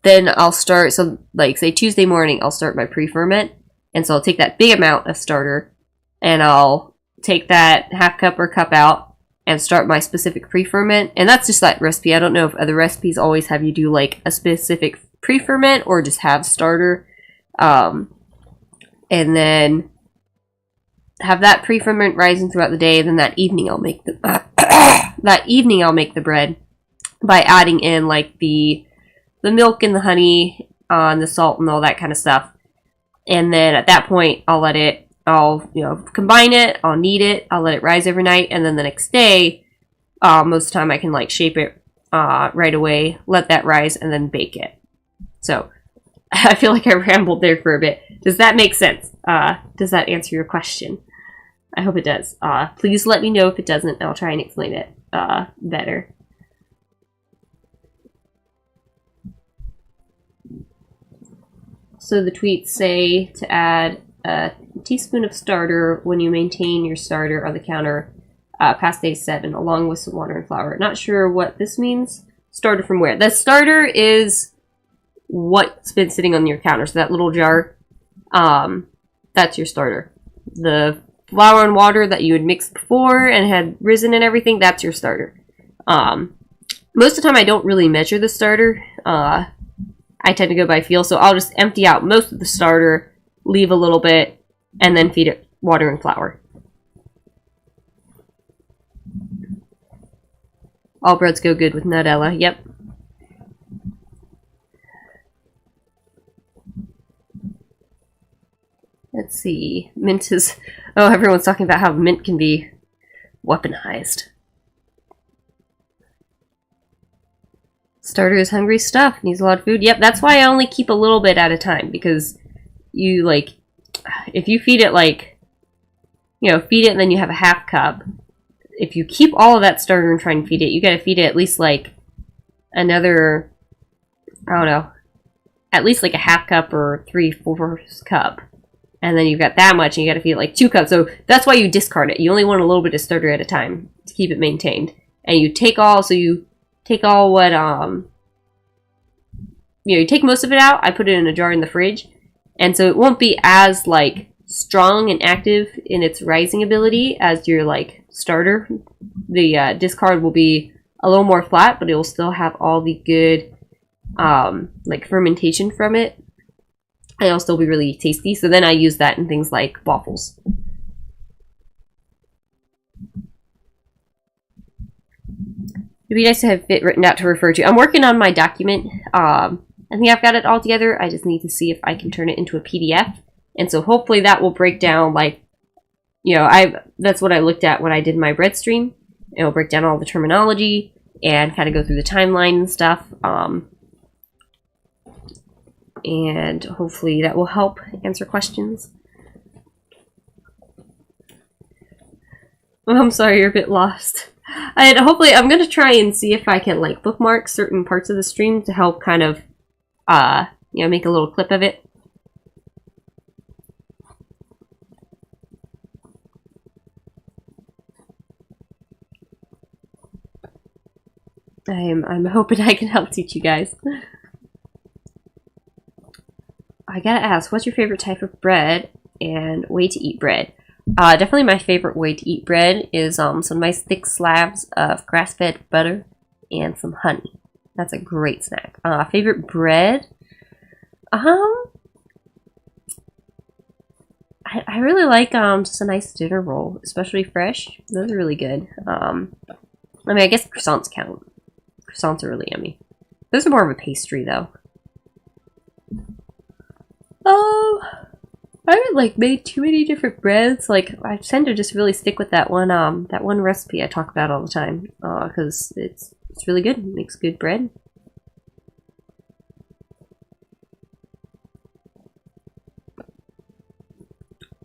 then I'll start, so like say Tuesday morning, I'll start my pre-ferment. And so I'll take that big amount of starter and I'll take that 1/2 cup or cup out and start my specific pre-ferment. And that's just that recipe. I don't know if other recipes always have you do like a specific pre-ferment or just have starter. And then have that pre-ferment rising throughout the day. Then that evening I'll make the the bread by adding in like the milk and the honey and the salt and all that kind of stuff. And then at that point I'll you know, combine it, I'll knead it, I'll let it rise overnight, and then the next day, most of the time I can like shape it right away, let that rise, and then bake it. So I feel like I rambled there for a bit. Does that make sense? Does that answer your question? I hope it does. Please let me know if it doesn't, and I'll try and explain it better. So the tweets say to add a teaspoon of starter when you maintain your starter on the counter past day 7, along with some water and flour. Not sure what this means. Starter from where? The starter is what's been sitting on your counter. So that little jar, that's your starter. The flour and water that you had mixed before and had risen and everything, that's your starter. Most of the time I don't really measure the starter. I tend to go by feel, so I'll just empty out most of the starter, leave a little bit, and then feed it water and flour. All breads go good with Nutella, yep. Let's see, mint is, oh, everyone's talking about how mint can be weaponized. Starter is hungry stuff, needs a lot of food. Yep, that's why I only keep a little bit at a time, because you, like, if you feed it, like, you know, feed it and then you have a 1/2 cup. If you keep all of that starter and try and feed it, you gotta feed it at least, like, another, I don't know, at least, like, a 1/2 cup or 3/4 cup. And then you've got that much, and you gotta feed it, like, 2 cups. So that's why you discard it. You only want a little bit of starter at a time to keep it maintained. And you take all, so you take all what, you know, you take most of it out. I put it in a jar in the fridge. And so it won't be as, like, strong and active in its rising ability as your, like, starter. The discard will be a little more flat, but it will still have all the good, like, fermentation from it. And it'll still be really tasty. So then I use that in things like waffles. It'd be nice to have it written out to refer to. I'm working on my document. I think I've got it all together. I just need to see if I can turn it into a PDF. And so hopefully that will break down, like, you know, that's what I looked at when I did my bread stream. It'll break down all the terminology and kind of go through the timeline and stuff. And hopefully that will help answer questions. I'm sorry, you're a bit lost. And hopefully, I'm gonna try and see if I can like bookmark certain parts of the stream to help kind of, you know, make a little clip of it. I'm hoping I can help teach you guys. I gotta ask, what's your favorite type of bread and way to eat bread? Definitely my favorite way to eat bread is some nice thick slabs of grass-fed butter and some honey. That's a great snack. Favorite bread? I really like just a nice dinner roll, especially fresh. Those are really good. I mean, I guess croissants count. Croissants are really yummy. Those are more of a pastry, though. I haven't like made too many different breads. Like I tend to just really stick with that one recipe I talk about all the time. Because it's really good. It makes good bread.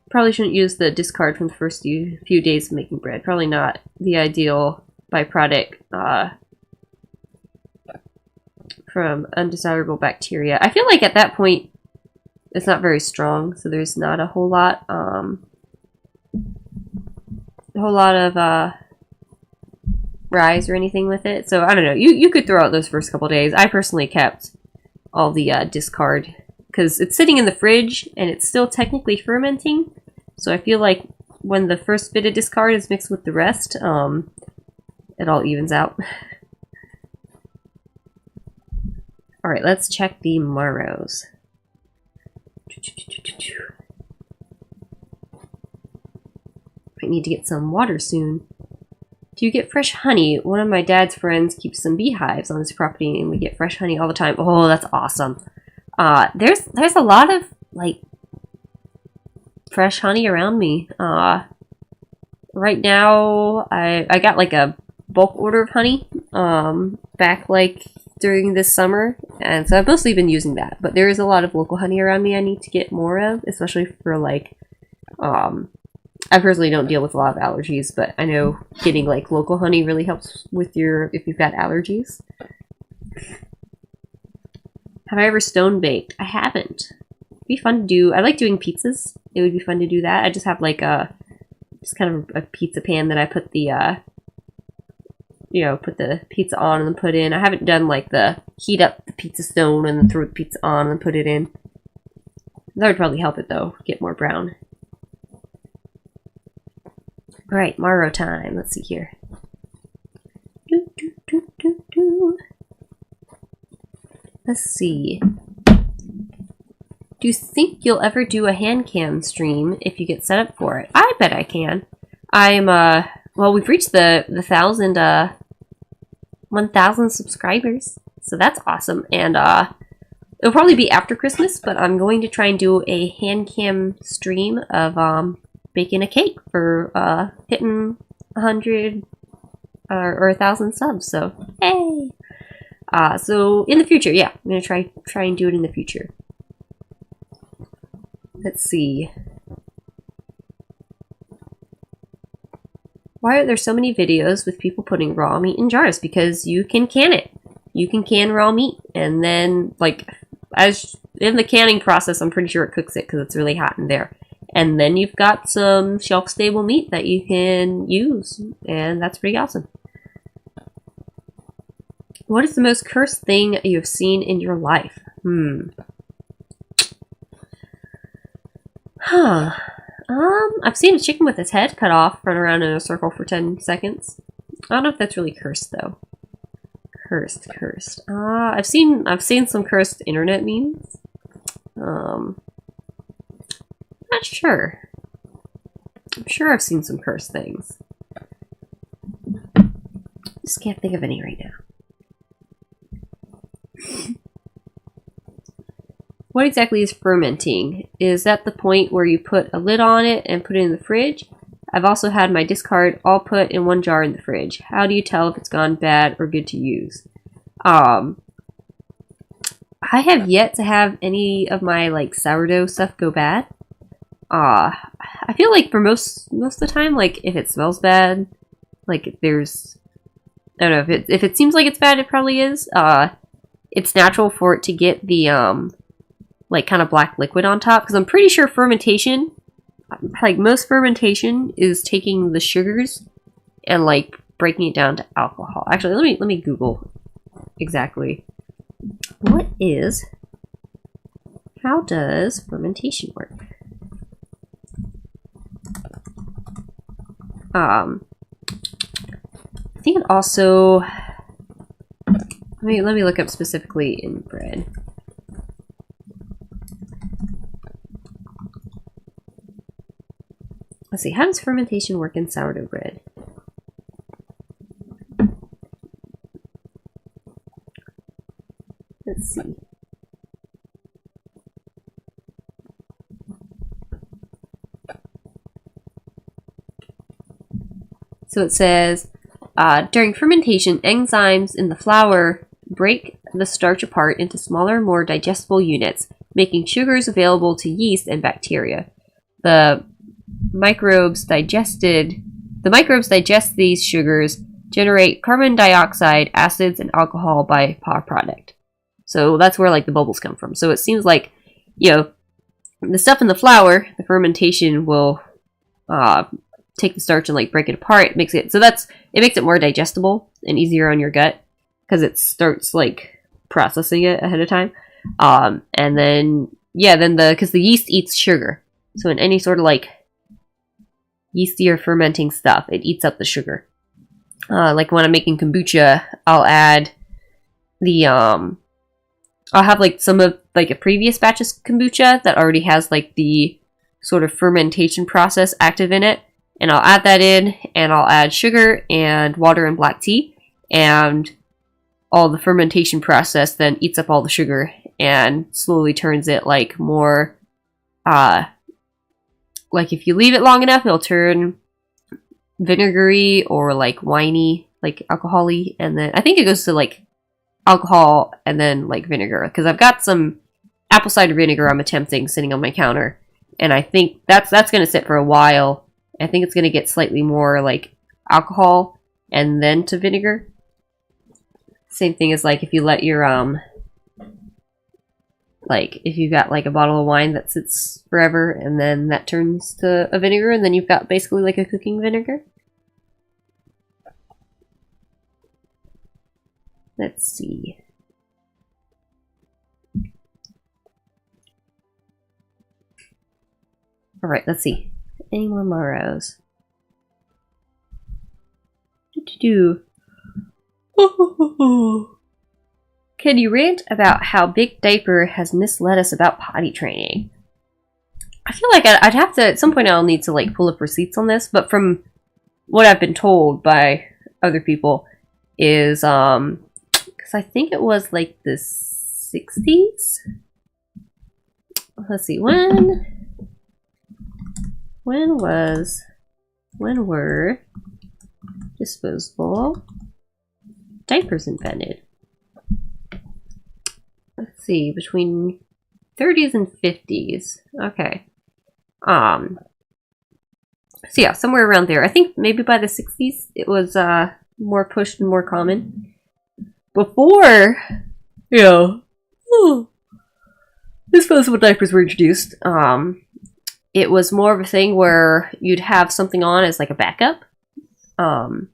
Probably shouldn't use the discard from the first few days of making bread. Probably not the ideal byproduct from undesirable bacteria. I feel like at that point it's not very strong, so there's not a whole lot of rise or anything with it. So I don't know. You could throw out those first couple days. I personally kept all the discard because it's sitting in the fridge and it's still technically fermenting. So I feel like when the first bit of discard is mixed with the rest, it all evens out. All right, let's check the marrows. Might need to get some water soon. Do you get fresh honey? One of my dad's friends keeps some beehives on his property, and we get fresh honey all the time. Oh, that's awesome. There's a lot of like fresh honey around me. Right now, I got like a bulk order of honey back like during this summer, and so I've mostly been using that. But there is a lot of local honey around me I need to get more of, especially for like I personally don't deal with a lot of allergies, but I know getting like local honey really helps with if you've got allergies. Have I ever stone baked? I haven't. It'd be fun to do. I like doing pizzas. It would be fun to do that. I just have like just kind of a pizza pan that I put the put the pizza on and then put in. I haven't done like the heat up the pizza stone and then throw the pizza on and put it in. That would probably help it though, get more brown. Alright, marrow time. Let's see here. Let's see. Do you think you'll ever do a hand cam stream if you get set up for it? I bet I can. Well, we've reached the 1,000 subscribers, so that's awesome. And it'll probably be after Christmas, but I'm going to try and do a hand cam stream of baking a cake for hitting 100 or 1,000 subs. So hey, so in the future, yeah, I'm gonna try and do it in the future. Let's see. Why are there so many videos with people putting raw meat in jars? Because you can can it. You can can raw meat, and then, like, as in the canning process, I'm pretty sure it cooks it because it's really hot in there. And then you've got some shelf-stable meat that you can use, and that's pretty awesome. What is the most cursed thing you have seen in your life? I've seen a chicken with its head cut off run around in a circle for 10 seconds. I don't know if that's really cursed though. Cursed. I've seen some cursed internet memes. Not sure. I'm sure I've seen some cursed things. Just can't think of any right now. What exactly is fermenting? Is that the point where you put a lid on it and put it in the fridge? I've also had my discard all put in one jar in the fridge. How do you tell if it's gone bad or good to use? I have yet to have any of my like sourdough stuff go bad. I feel like for most of the time, like if it smells bad, like if there's, I don't know, if it seems like it's bad, it probably is. It's natural for it to get the like kind of black liquid on top, because I'm pretty sure fermentation, like most fermentation, is taking the sugars and like breaking it down to alcohol. Actually, let me Google exactly how does fermentation work? I think it also, let me look up specifically in bread. Let's see, how does fermentation work in sourdough bread? Let's see. So it says, during fermentation, enzymes in the flour break the starch apart into smaller, more digestible units, making sugars available to yeast and bacteria. The microbes digest these sugars, generate carbon dioxide, acids, and alcohol by product. So that's where like the bubbles come from. So it seems like, you know, the stuff in the flour, the fermentation will take the starch and like break it apart, it makes it more digestible and easier on your gut, because it starts like processing it ahead of time. And then because the yeast eats sugar, so in any sort of like yeasty or fermenting stuff, it eats up the sugar. Like when I'm making kombucha, I'll add the I'll have like some of like a previous batch of kombucha that already has like the sort of fermentation process active in it, and I'll add that in, and I'll add sugar and water and black tea, and all the fermentation process then eats up all the sugar and slowly turns it like more, like if you leave it long enough, it'll turn vinegary or like winey, like alcohol-y, and then I think it goes to like alcohol and then like vinegar, because I've got some apple cider vinegar I'm attempting sitting on my counter, and I think that's going to sit for a while. I think it's going to get slightly more like alcohol and then to vinegar. Same thing as like if you let your like if you've got like a bottle of wine that sits forever and then that turns to a vinegar, and then you've got basically like a cooking vinegar. Let's see. All right, let's see. Any more Maros? Can you rant about how Big Diaper has misled us about potty training? I feel like I'd have to, at some point I'll need to like pull up receipts on this, but from what I've been told by other people is, because I think it was like the 60s? Let's see, when were disposable diapers invented? Let's see, between 30s and 50s. Okay. So yeah, somewhere around there. I think maybe by the 60s it was more pushed and more common. Before, you know, disposable diapers were introduced, it was more of a thing where you'd have something on as like a backup. And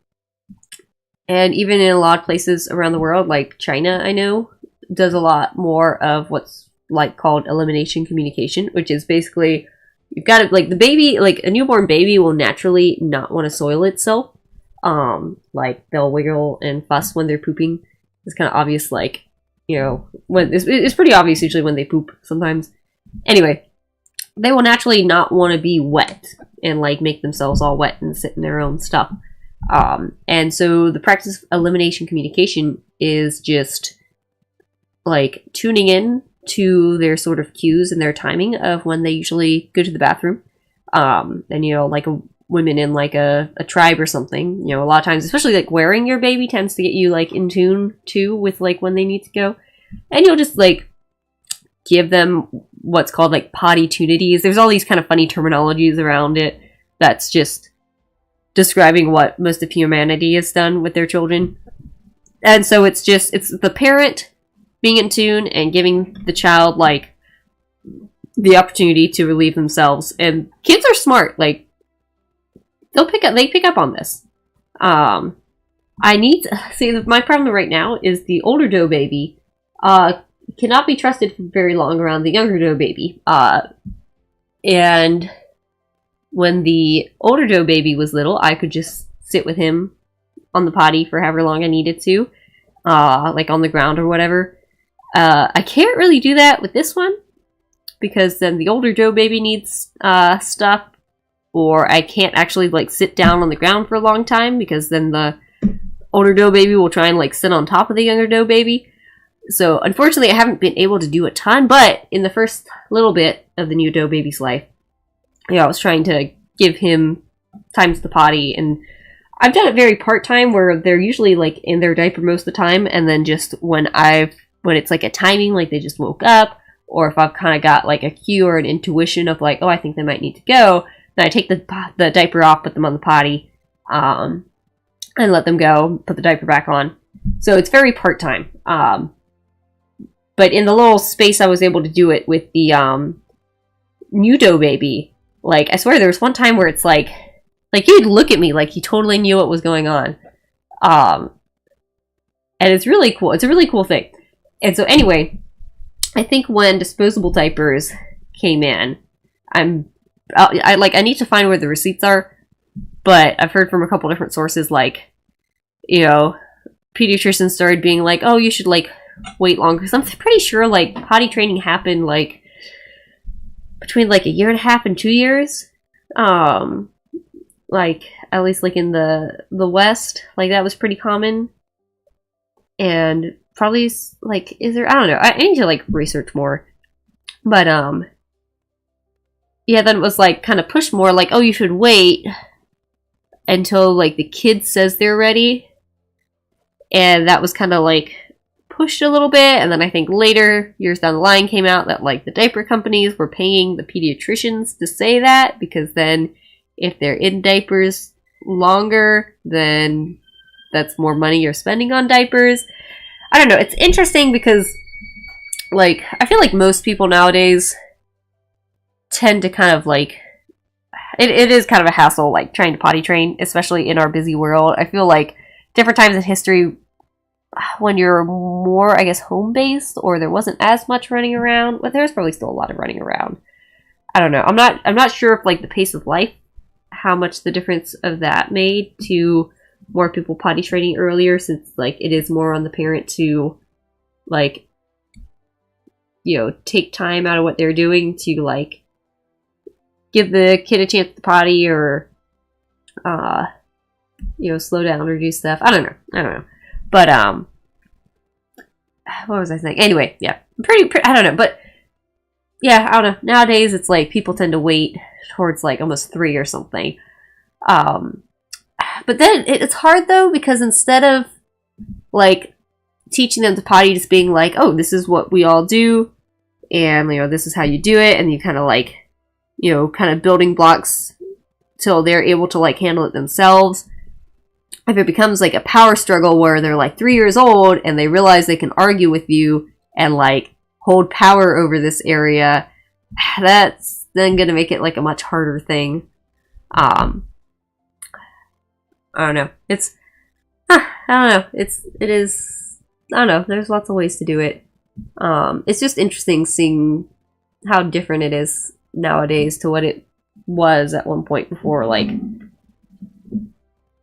even in a lot of places around the world, like China, I know, does a lot more of what's like called elimination communication, which is basically you've got to, like, the baby, like a newborn baby will naturally not want to soil itself. Like they'll wiggle and fuss when they're pooping. It's kind of obvious, like, you know, when it's pretty obvious usually when they poop sometimes. Anyway, they will naturally not want to be wet and like make themselves all wet and sit in their own stuff. And so the practice of elimination communication is just like tuning in to their sort of cues and their timing of when they usually go to the bathroom. And, you know, like women in like a tribe or something, you know, a lot of times, especially like wearing your baby tends to get you like in tune too with like when they need to go. And you'll just like give them what's called like potty tunities. There's all these kind of funny terminologies around it that's just describing what most of humanity has done with their children. And so it's the parent being in tune and giving the child like the opportunity to relieve themselves. And kids are smart. Like, they pick up on this. My problem right now is the older dough baby cannot be trusted for very long around the younger dough baby. And when the older dough baby was little, I could just sit with him on the potty for however long I needed to, like on the ground or whatever. I can't really do that with this one, because then the older dough baby needs stuff, or I can't actually like sit down on the ground for a long time, because then the older dough baby will try and like sit on top of the younger dough baby. So unfortunately I haven't been able to do a ton, but in the first little bit of the new dough baby's life, I was trying to give him time to the potty, and I've done it very part-time, where they're usually like in their diaper most of the time, and then just when it's like a timing, like they just woke up, or if I've kind of got like a cue or an intuition of like, oh, I think they might need to go, then I take the diaper off, put them on the potty, and let them go, put the diaper back on. So it's very part-time. But in the little space I was able to do it with the new dough baby, like, I swear there was one time where it's like he'd look at me like he totally knew what was going on. And it's really cool. It's a really cool thing. And so anyway, I think when disposable diapers came in, I need to find where the receipts are, but I've heard from a couple different sources, like, you know, pediatricians started being like, oh, you should like wait longer. Because I'm pretty sure like potty training happened like between like 1.5 years and 2 years. Like, at least like in the West, like that was pretty common. And probably like, I don't know, I need to like research more. But yeah, then it was like kind of pushed more like, oh, you should wait until like the kid says they're ready. And that was kind of like pushed a little bit. And then I think later, years down the line, came out that like the diaper companies were paying the pediatricians to say that, because then if they're in diapers longer, then that's more money you're spending on diapers. I don't know. It's interesting because like, I feel like most people nowadays tend to kind of like, it is kind of a hassle, like trying to potty train, especially in our busy world. I feel like different times in history, when you're more, I guess, home-based, or there wasn't as much running around, but there's probably still a lot of running around. I don't know. I'm not sure if like the pace of life, how much the difference of that made to more people potty training earlier, since like it is more on the parent to like, you know, take time out of what they're doing to like give the kid a chance to potty, or you know, slow down or do stuff. I don't know. But what was I saying? Anyway, yeah, pretty I don't know, but yeah, I don't know. Nowadays it's like people tend to wait towards like almost 3 or something. But then it's hard though, because instead of like teaching them to potty, just being like, oh, this is what we all do, and you know, this is how you do it, and you kind of like, you know, kind of building blocks till they're able to like handle it themselves. If it becomes like a power struggle where they're like 3 years old and they realize they can argue with you and like hold power over this area, that's then going to make it like a much harder thing. I don't know. I don't know. It is, I don't know. There's lots of ways to do it. It's just interesting seeing how different it is nowadays to what it was at one point before, like,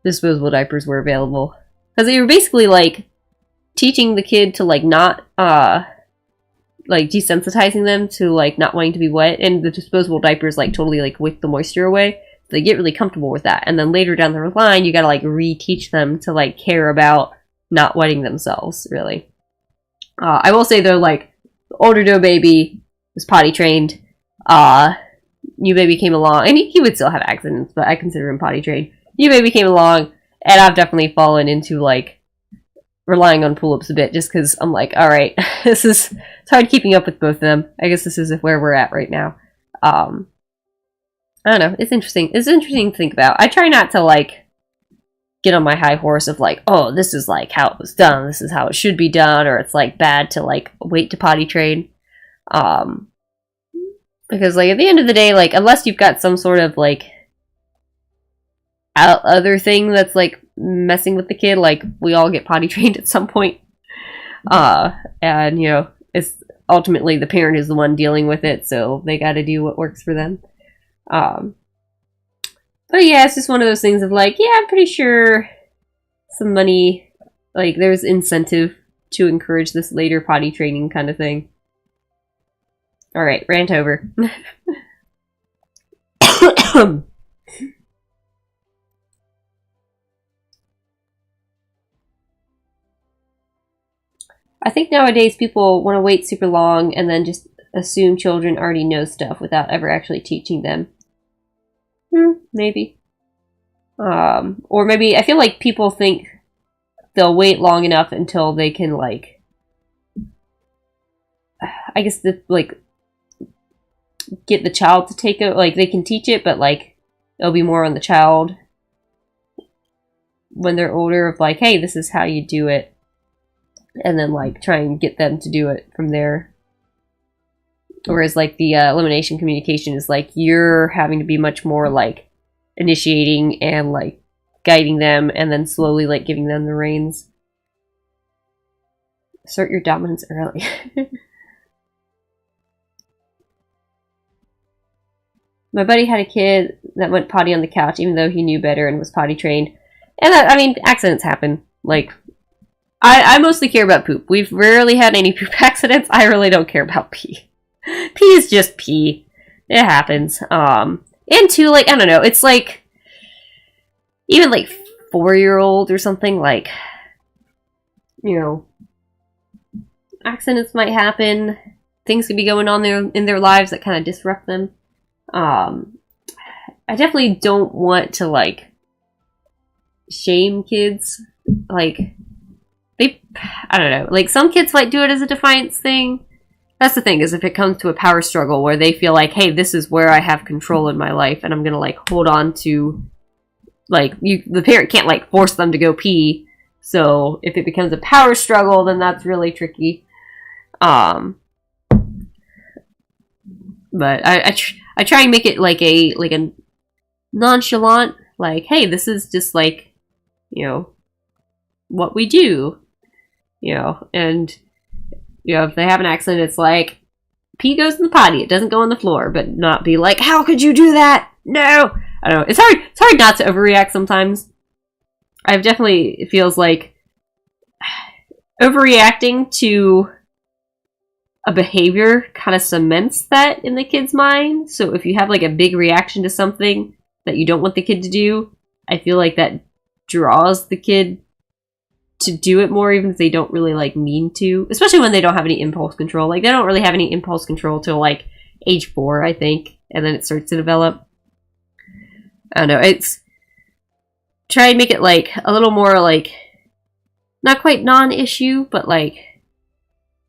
disposable diapers were available. Because they were basically, like, teaching the kid to, like, not, like, desensitizing them to, like, not wanting to be wet. And the disposable diapers, like, totally, like, wick the moisture away. They get really comfortable with that. And then later down the line, you gotta, like, reteach them to, like, care about not wetting themselves, really. I will say, though, like, the older dough baby was potty trained. New baby came along, and he would still have accidents, but I consider him potty trained. New baby came along, and I've definitely fallen into, like, relying on pull-ups a bit just because I'm like, all right, it's hard keeping up with both of them. I guess this is where we're at right now. I don't know. It's interesting. It's interesting to think about. I try not to like get on my high horse of like, oh, this is like how it was done. This is how it should be done, or it's like bad to like wait to potty train. Because like at the end of the day, like unless you've got some sort of like other thing that's like messing with the kid, like we all get potty trained at some point. And you know, it's ultimately the parent is the one dealing with it, so they got to do what works for them. But yeah, it's just one of those things of like, yeah, I'm pretty sure some money, like there's incentive to encourage this later potty training kind of thing. All right, rant over. I think nowadays people want to wait super long and then just assume children already know stuff without ever actually teaching them. Maybe. Or maybe I feel like people think they'll wait long enough until they can like, I guess like get the child to take it. Like they can teach it, but like it'll be more on the child when they're older of like, hey, this is how you do it. And then like try and get them to do it from there. Whereas like the elimination communication is like you're having to be much more like initiating and like guiding them and then slowly like giving them the reins. Assert your dominance early. My buddy had a kid that went potty on the couch even though he knew better and was potty trained. And that, I mean, accidents happen. Like, I mostly care about poop. We've rarely had any poop accidents. I really don't care about pee. Pee is just pee. It happens. And two, like, I don't know, it's like, even like 4-year-old or something, like, you know, accidents might happen. Things could be going on in their lives that kind of disrupt them. I definitely don't want to, like, shame kids. Like, I don't know. Like, some kids might do it as a defiance thing. That's the thing, is if it comes to a power struggle where they feel like, hey, this is where I have control in my life, and I'm gonna, like, hold on to, like, the parent can't, like, force them to go pee. So, if it becomes a power struggle, then that's really tricky. But I try and make it, like a nonchalant, like, hey, this is just, like, you know, what we do. You know, and, you know, if they have an accident, it's like, pee goes in the potty, it doesn't go on the floor, but not be like, how could you do that? No! I don't know, it's hard not to overreact sometimes. It feels like overreacting to a behavior kind of cements that in the kid's mind. So if you have like a big reaction to something that you don't want the kid to do, I feel like that draws the kid to do it more, even if they don't really like mean to, especially when they don't have any impulse control. Like they don't really have any impulse control till like age 4, I think, and then it starts to develop. I don't know, it's try and make it like a little more like not quite non-issue, but like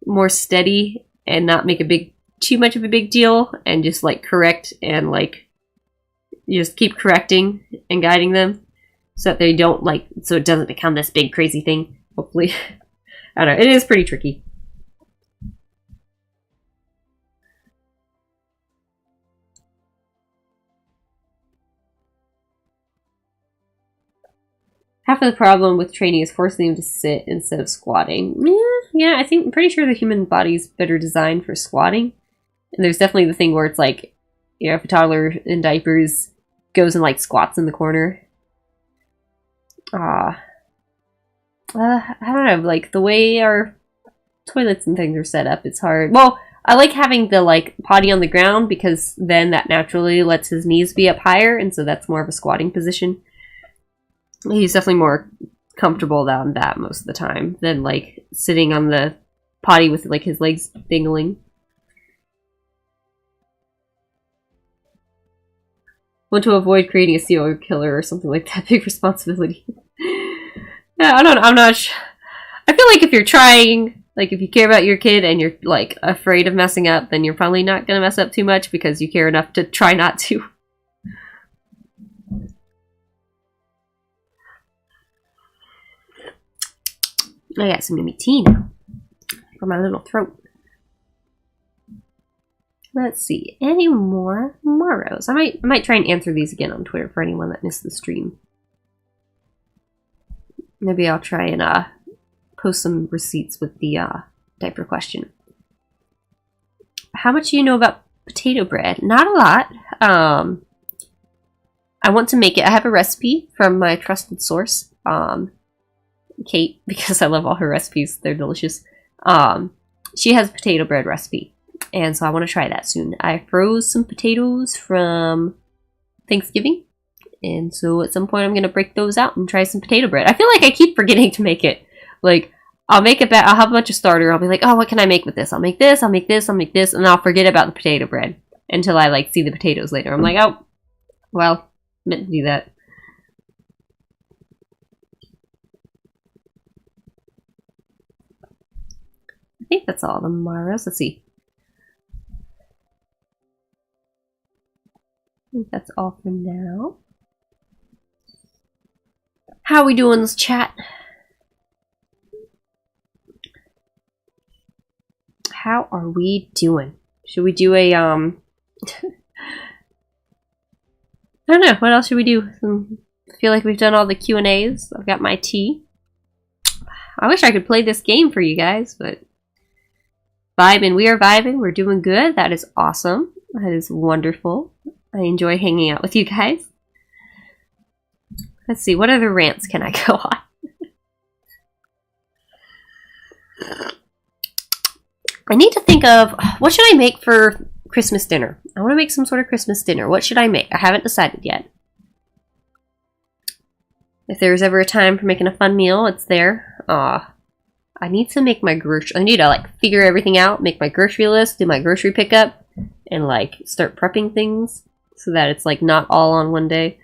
more steady and not make too much of a big deal, and just like correct and like just keep correcting and guiding them. So that they don't, like, so it doesn't become this big crazy thing, hopefully. I don't know, it is pretty tricky. Half of the problem with training is forcing them to sit instead of squatting. Yeah, I'm pretty sure the human body's better designed for squatting. And there's definitely the thing where it's like, you know, if a toddler in diapers goes and, like, squats in the corner. I don't know, like, the way our toilets and things are set up, it's hard. Well, I like having the, like, potty on the ground, because then that naturally lets his knees be up higher, and so that's more of a squatting position. He's definitely more comfortable on that most of the time than, like, sitting on the potty with, like, his legs dangling. Want to avoid creating a serial killer or something like that. Big responsibility. Yeah, I'm I feel like if you're trying, like if you care about your kid and you're like afraid of messing up, then you're probably not gonna mess up too much because you care enough to try not to. I got some yummy tea now for my little throat. Let's see, any more tomorrows? I might try and answer these again on Twitter for anyone that missed the stream. Maybe I'll try and post some receipts with the diaper question. How much do you know about potato bread? Not a lot. I want to make it. I have a recipe from my trusted source, Kate, because I love all her recipes. They're delicious. She has a potato bread recipe, and so I want to try that soon. I froze some potatoes from Thanksgiving, and so at some point I'm going to break those out and try some potato bread. I feel like I keep forgetting to make it. Like, I'll make it I'll have a bunch of starter. I'll be like, oh, what can I make with this? I'll make this, I'll make this, I'll make this, and I'll forget about the potato bread until I like see the potatoes later. I'm like, oh, well, meant to do that. I think that's all the Maras. Let's see. I think that's all for now. How are we doing this chat? How are we doing? Should we do a I don't know, what else should we do? I feel like we've done all the Q&As. I've got my tea. I wish I could play this game for you guys, but vibing. We are vibing. We're doing good. That is awesome. That is wonderful. I enjoy hanging out with you guys. Let's see, what other rants can I go on? I need to think of, what should I make for Christmas dinner? I want to make some sort of Christmas dinner. What should I make? I haven't decided yet. If there's ever a time for making a fun meal, it's there. I need to make my I need to like figure everything out, make my grocery list, do my grocery pickup, and like start prepping things so that it's like not all on one day.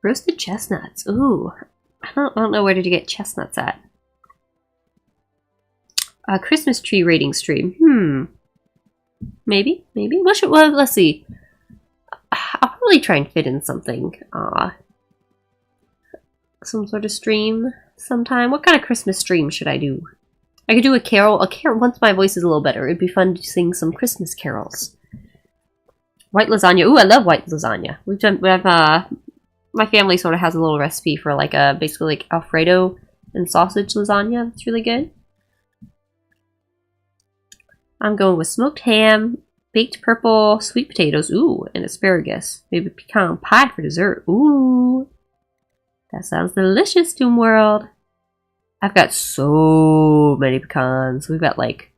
Roasted chestnuts. Ooh, I don't know where to get chestnuts at. A Christmas tree rating stream. Maybe. Well, let's see. I'll probably try and fit in something. Some sort of stream sometime. What kind of Christmas stream should I do? I could do a carol. Once my voice is a little better, it'd be fun to sing some Christmas carols. White lasagna. Ooh, I love white lasagna. My family sort of has a little recipe for like basically like Alfredo and sausage lasagna. It's really good. I'm going with smoked ham, baked purple, sweet potatoes, ooh, and asparagus. Maybe pecan pie for dessert. Ooh, that sounds delicious, Doom World. I've got so many pecans. We've got like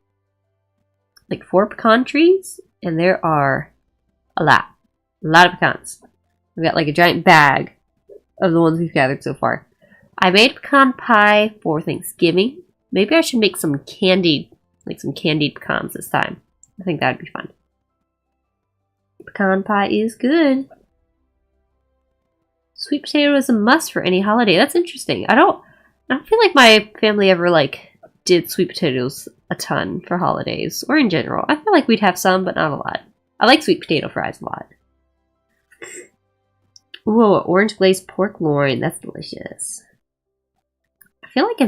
4 pecan trees, and there are a lot of pecans. We've got like a giant bag of the ones we've gathered so far. I made pecan pie for Thanksgiving. Maybe I should make some candied pecans this time. I think that'd be fun. Pecan pie is good. Sweet potato is a must for any holiday. That's interesting. I don't feel like my family ever like did sweet potatoes a ton for holidays or in general. I feel like we'd have some, but not a lot. I like sweet potato fries a lot. Ooh, orange glazed pork loin. That's delicious. I feel like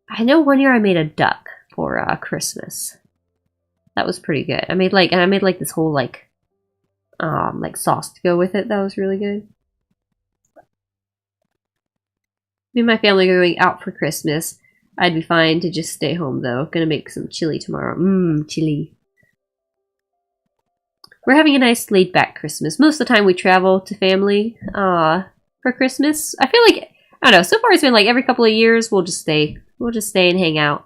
I know one year I made a duck for Christmas. That was pretty good. I made this whole like sauce to go with it. That was really good. Me and my family are going out for Christmas. I'd be fine to just stay home though. Gonna make some chili tomorrow. Chili. We're having a nice laid back Christmas. Most of the time we travel to family for Christmas. I feel like, I don't know, so far it's been like every couple of years we'll just stay and hang out.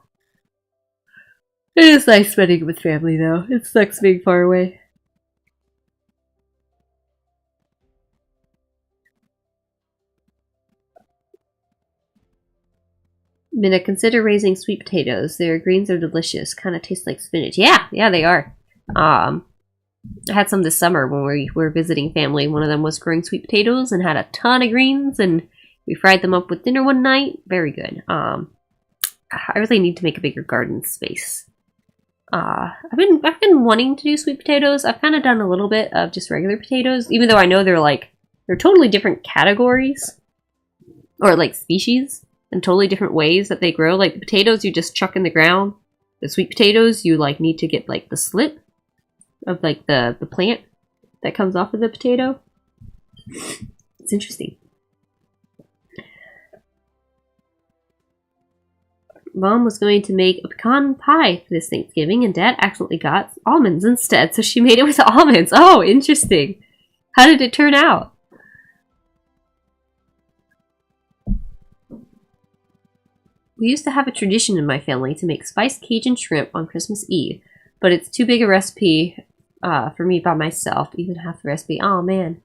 It is nice spending it with family though. It sucks being far away. Minna, consider raising sweet potatoes. Their greens are delicious. Kind of taste like spinach. Yeah, they are. I had some this summer when we were visiting family. One of them was growing sweet potatoes and had a ton of greens, and we fried them up with dinner one night. Very good. I really need to make a bigger garden space. I've been wanting to do sweet potatoes. I've kind of done a little bit of just regular potatoes, even though I know they're totally different categories or like species and totally different ways that they grow. Like the potatoes you just chuck in the ground. The sweet potatoes you like need to get like the slip of like the plant that comes off of the potato. It's interesting. Mom was going to make a pecan pie for this Thanksgiving, and Dad accidentally got almonds instead, so she made it with almonds. Oh, interesting. How did it turn out? We used to have a tradition in my family to make spiced Cajun shrimp on Christmas Eve, but it's too big a recipe for me by myself, even half the recipe. Oh man.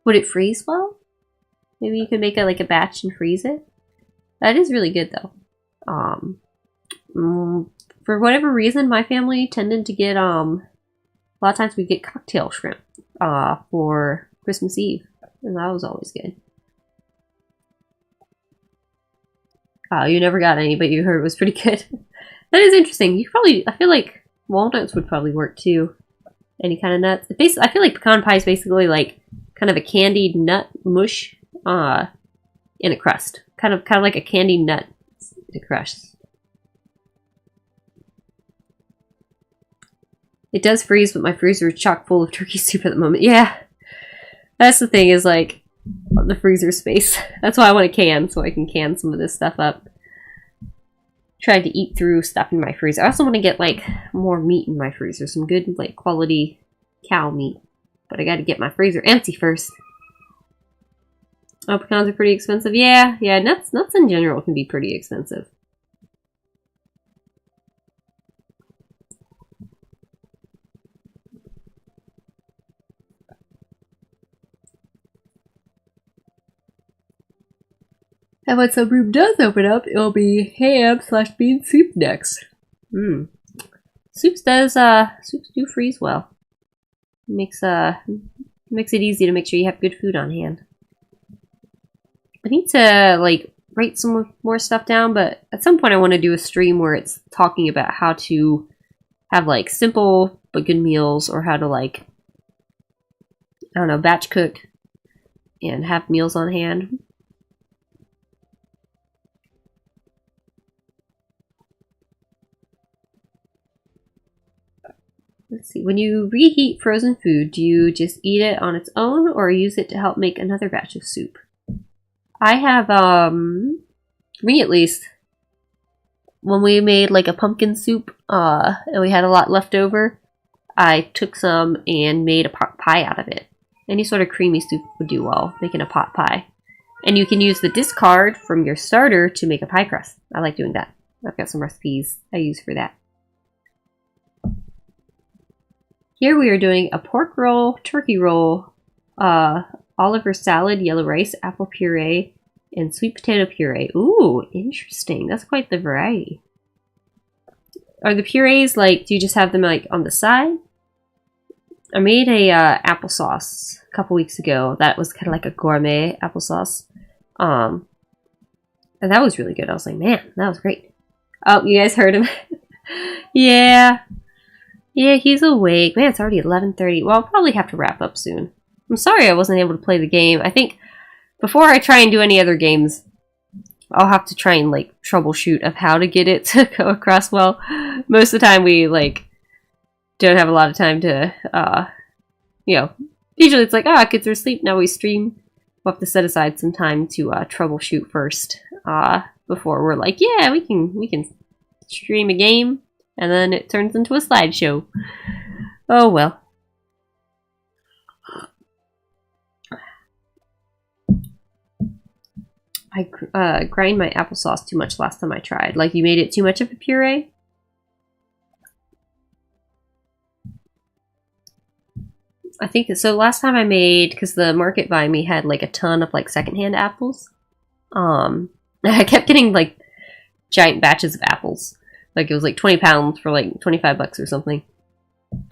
Would it freeze well? Maybe you could make like a batch and freeze it? That is really good though. For whatever reason, my family tended to get, a lot of times we get cocktail shrimp, for Christmas Eve. And that was always good. You never got any, but you heard it was pretty good. That is interesting. I feel like walnuts would probably work too. Any kind of nuts. I feel like pecan pie is basically like kind of a candied nut mush, in a crust. Kind of like a candied nut to crush. It does freeze, but my freezer is chock full of turkey soup at the moment. Yeah, that's the thing, is like the freezer space. That's why I want a can, so I can can some of this stuff up. Tried to eat through stuff in my freezer. I also want to get like more meat in my freezer, some good like quality cow meat. But I got to get my freezer empty first. Oh, pecans are pretty expensive. Yeah, nuts in general can be pretty expensive. And when some room does open up, it'll be ham/bean soup next. Soups do freeze well. Makes it easy to make sure you have good food on hand. I need to like write some more stuff down, but at some point I want to do a stream where it's talking about how to have like simple but good meals, or how to like, I don't know, batch cook and have meals on hand. Let's see, when you reheat frozen food, do you just eat it on its own or use it to help make another batch of soup? I have, for me at least, when we made like a pumpkin soup, and we had a lot left over, I took some and made a pot pie out of it. Any sort of creamy soup would do well, making a pot pie. And you can use the discard from your starter to make a pie crust. I like doing that. I've got some recipes I use for that. Here we are doing a pork roll, turkey roll, Oliver salad, yellow rice, apple puree, and sweet potato puree. Ooh, interesting. That's quite the variety. Are the purees like, do you just have them like on the side? I made a applesauce a couple weeks ago. That was kind of like a gourmet applesauce. And that was really good. I was like, man, that was great. Oh, you guys heard him? Yeah. Yeah, he's awake. Man, it's already 11:30. Well, I'll probably have to wrap up soon. I'm sorry I wasn't able to play the game. I think before I try and do any other games, I'll have to try and like troubleshoot of how to get it to go across well. Most of the time we like don't have a lot of time to, usually it's like, kids are asleep, now we stream. We'll have to set aside some time to troubleshoot first, before we're like, yeah, we can stream a game. And then it turns into a slideshow. Oh well. I grind my applesauce too much last time I tried. Like, you made it too much of a puree? I think so. Last time I made, because the market by me had like a ton of like secondhand apples. I kept getting like giant batches of apples. Like, it was like 20 pounds for like 25 bucks or something.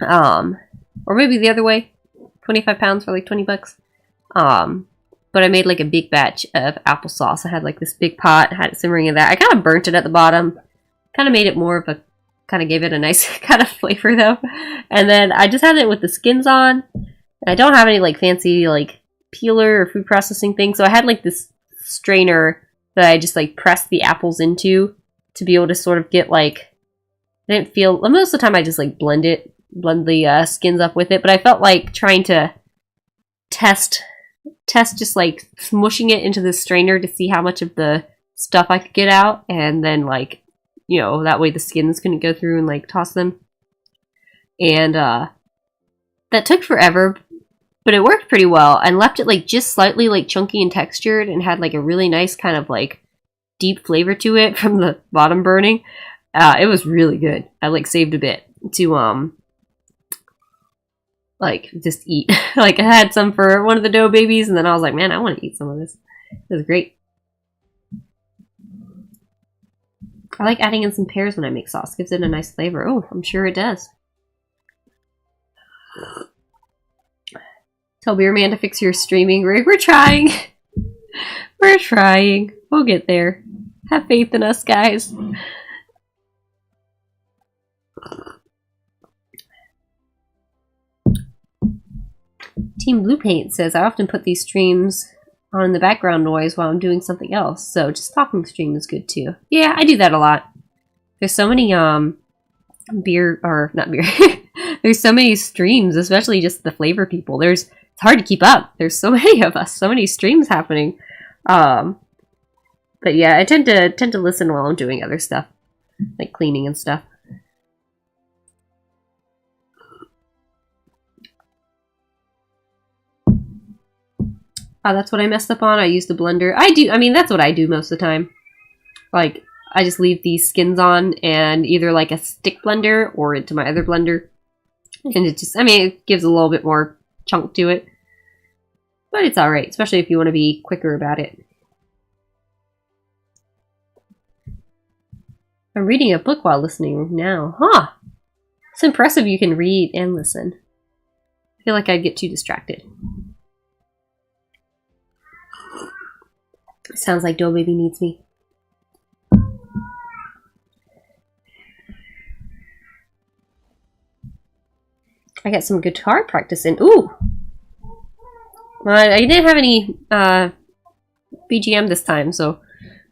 And or maybe the other way. 25 pounds for like 20 bucks. But I made like a big batch of applesauce. I had like this big pot, had it simmering in that. I kind of burnt it at the bottom. Kind of made it more of a, kind of gave it a nice kind of flavor though. And then I just had it with the skins on. I don't have any like fancy like peeler or food processing thing. So I had like this strainer that I just like pressed the apples into to be able to sort of get like, I didn't feel, most of the time I just like blend the skins up with it. But I felt like trying to test just like smushing it into the strainer to see how much of the stuff I could get out, and then like, you know, that way the skins couldn't go through and like toss them. And that took forever, but it worked pretty well, and left it like just slightly like chunky and textured, and had like a really nice kind of like deep flavor to it from the bottom burning. It was really good. I like saved a bit to like just eat. Like I had some for one of the dough babies, and then I was like, man, I want to eat some of this. It was great. I like adding in some pears when I make sauce. Gives it a nice flavor. Oh, I'm sure it does. Tell Beer Man to fix your streaming rig. We're trying. We're trying. We'll get there. Have faith in us, guys. Team Blue Paint says, I often put these streams on the background noise while I'm doing something else, so just talking stream is good too. Yeah, I do that a lot. There's so many there's so many streams, especially just the flavor people. It's hard to keep up. There's so many of us, so many streams happening. But yeah, I tend to listen while I'm doing other stuff, like cleaning and stuff. Oh, that's what I messed up on. I used the blender. I mean, that's what I do most of the time. Like, I just leave these skins on and either like a stick blender or into my other blender. And it just, I mean, it gives a little bit more chunk to it. But it's alright, especially if you want to be quicker about it. I'm reading a book while listening now. Huh! It's impressive you can read and listen. I feel like I'd get too distracted. Sounds like Dough Baby needs me. I got some guitar practice in. Ooh! Well, I didn't have any BGM this time, so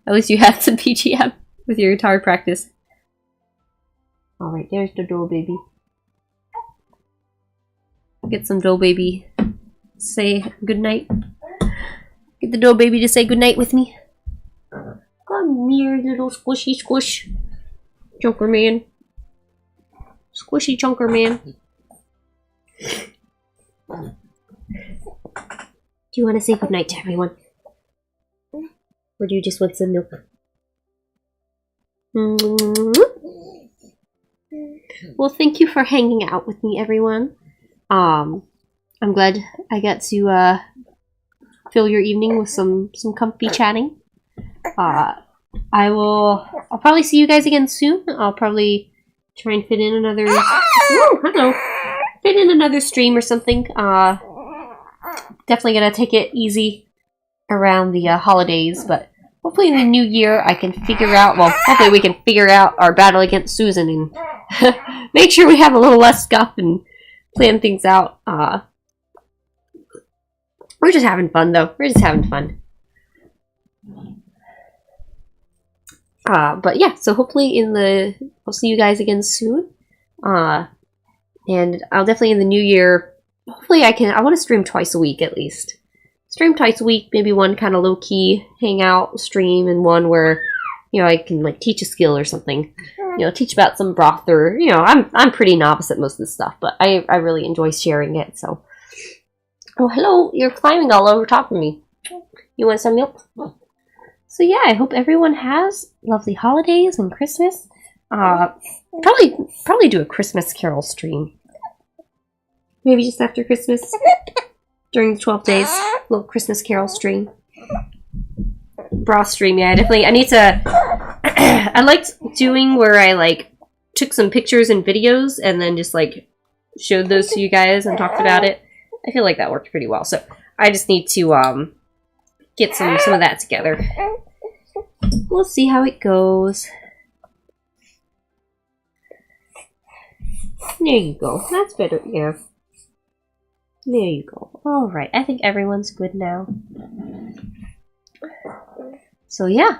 at least you had some BGM with your guitar practice. Alright, there's the Dough Baby. Get some Dough Baby. Say goodnight. Get the Dough Baby to say goodnight with me. Come here, little squishy squish. Chunker man. Squishy chunker man. Do you want to say goodnight to everyone? Or do you just want some milk? Well, thank you for hanging out with me, everyone. I'm glad I got to fill your evening with some comfy chatting. I'll probably see you guys again soon. I'll probably try and fit in another fit in another stream or something. Definitely gonna take it easy around the holidays, but hopefully in the new year I can figure out, well, hopefully we can figure out our battle against Susan and make sure we have a little less scuff and plan things out. We're just having fun, though. We're just having fun. But yeah, so hopefully I'll see you guys again soon. And I'll definitely in the new year, hopefully I want to stream twice a week at least. Stream twice a week, maybe one kind of low-key hangout stream and one where, you know, I can like teach a skill or something. You know, teach about some broth or, you know, I'm pretty novice at most of this stuff, but I really enjoy sharing it, so. Oh, hello, you're climbing all over top of me. You want some milk? So yeah, I hope everyone has lovely holidays and Christmas. Probably do a Christmas Carol stream. Maybe just after Christmas. During the 12 days. Little Christmas Carol stream. Broth stream, yeah, definitely. I need to... I liked doing where I, like, took some pictures and videos and then just, like, showed those to you guys and talked about it. I feel like that worked pretty well. So I just need to get some of that together. We'll see how it goes. There you go. That's better. Yeah. There you go. All right. I think everyone's good now. So yeah.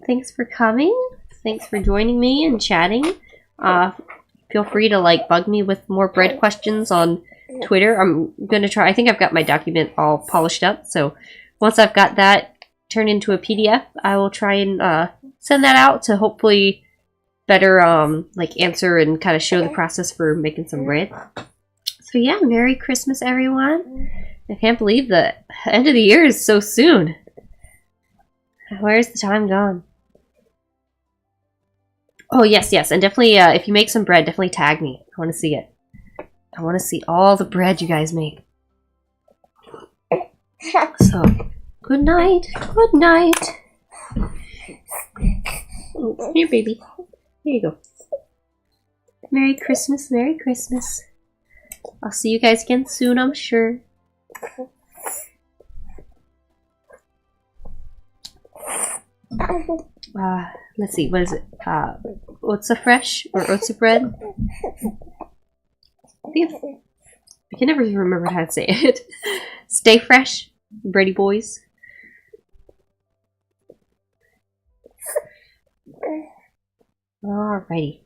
Thanks for coming. Thanks for joining me and chatting. Feel free to like bug me with more bread questions on Twitter. I'm gonna try. I think I've got my document all polished up. So once I've got that turned into a PDF, I will try and send that out to hopefully better like answer and kind of show the process for making some bread. So yeah, Merry Christmas, everyone. I can't believe the end of the year is so soon. Where's the time gone? Oh, yes, and definitely, if you make some bread, definitely tag me. I want to see it. I want to see all the bread you guys make. So, good night. Good night. Oh, here, baby. Here you go. Merry Christmas, Merry Christmas. I'll see you guys again soon, I'm sure. Let's see, what is it? Oatsa fresh or oatsa bread? I can never remember how to say it. Stay fresh, bready boys. Alrighty.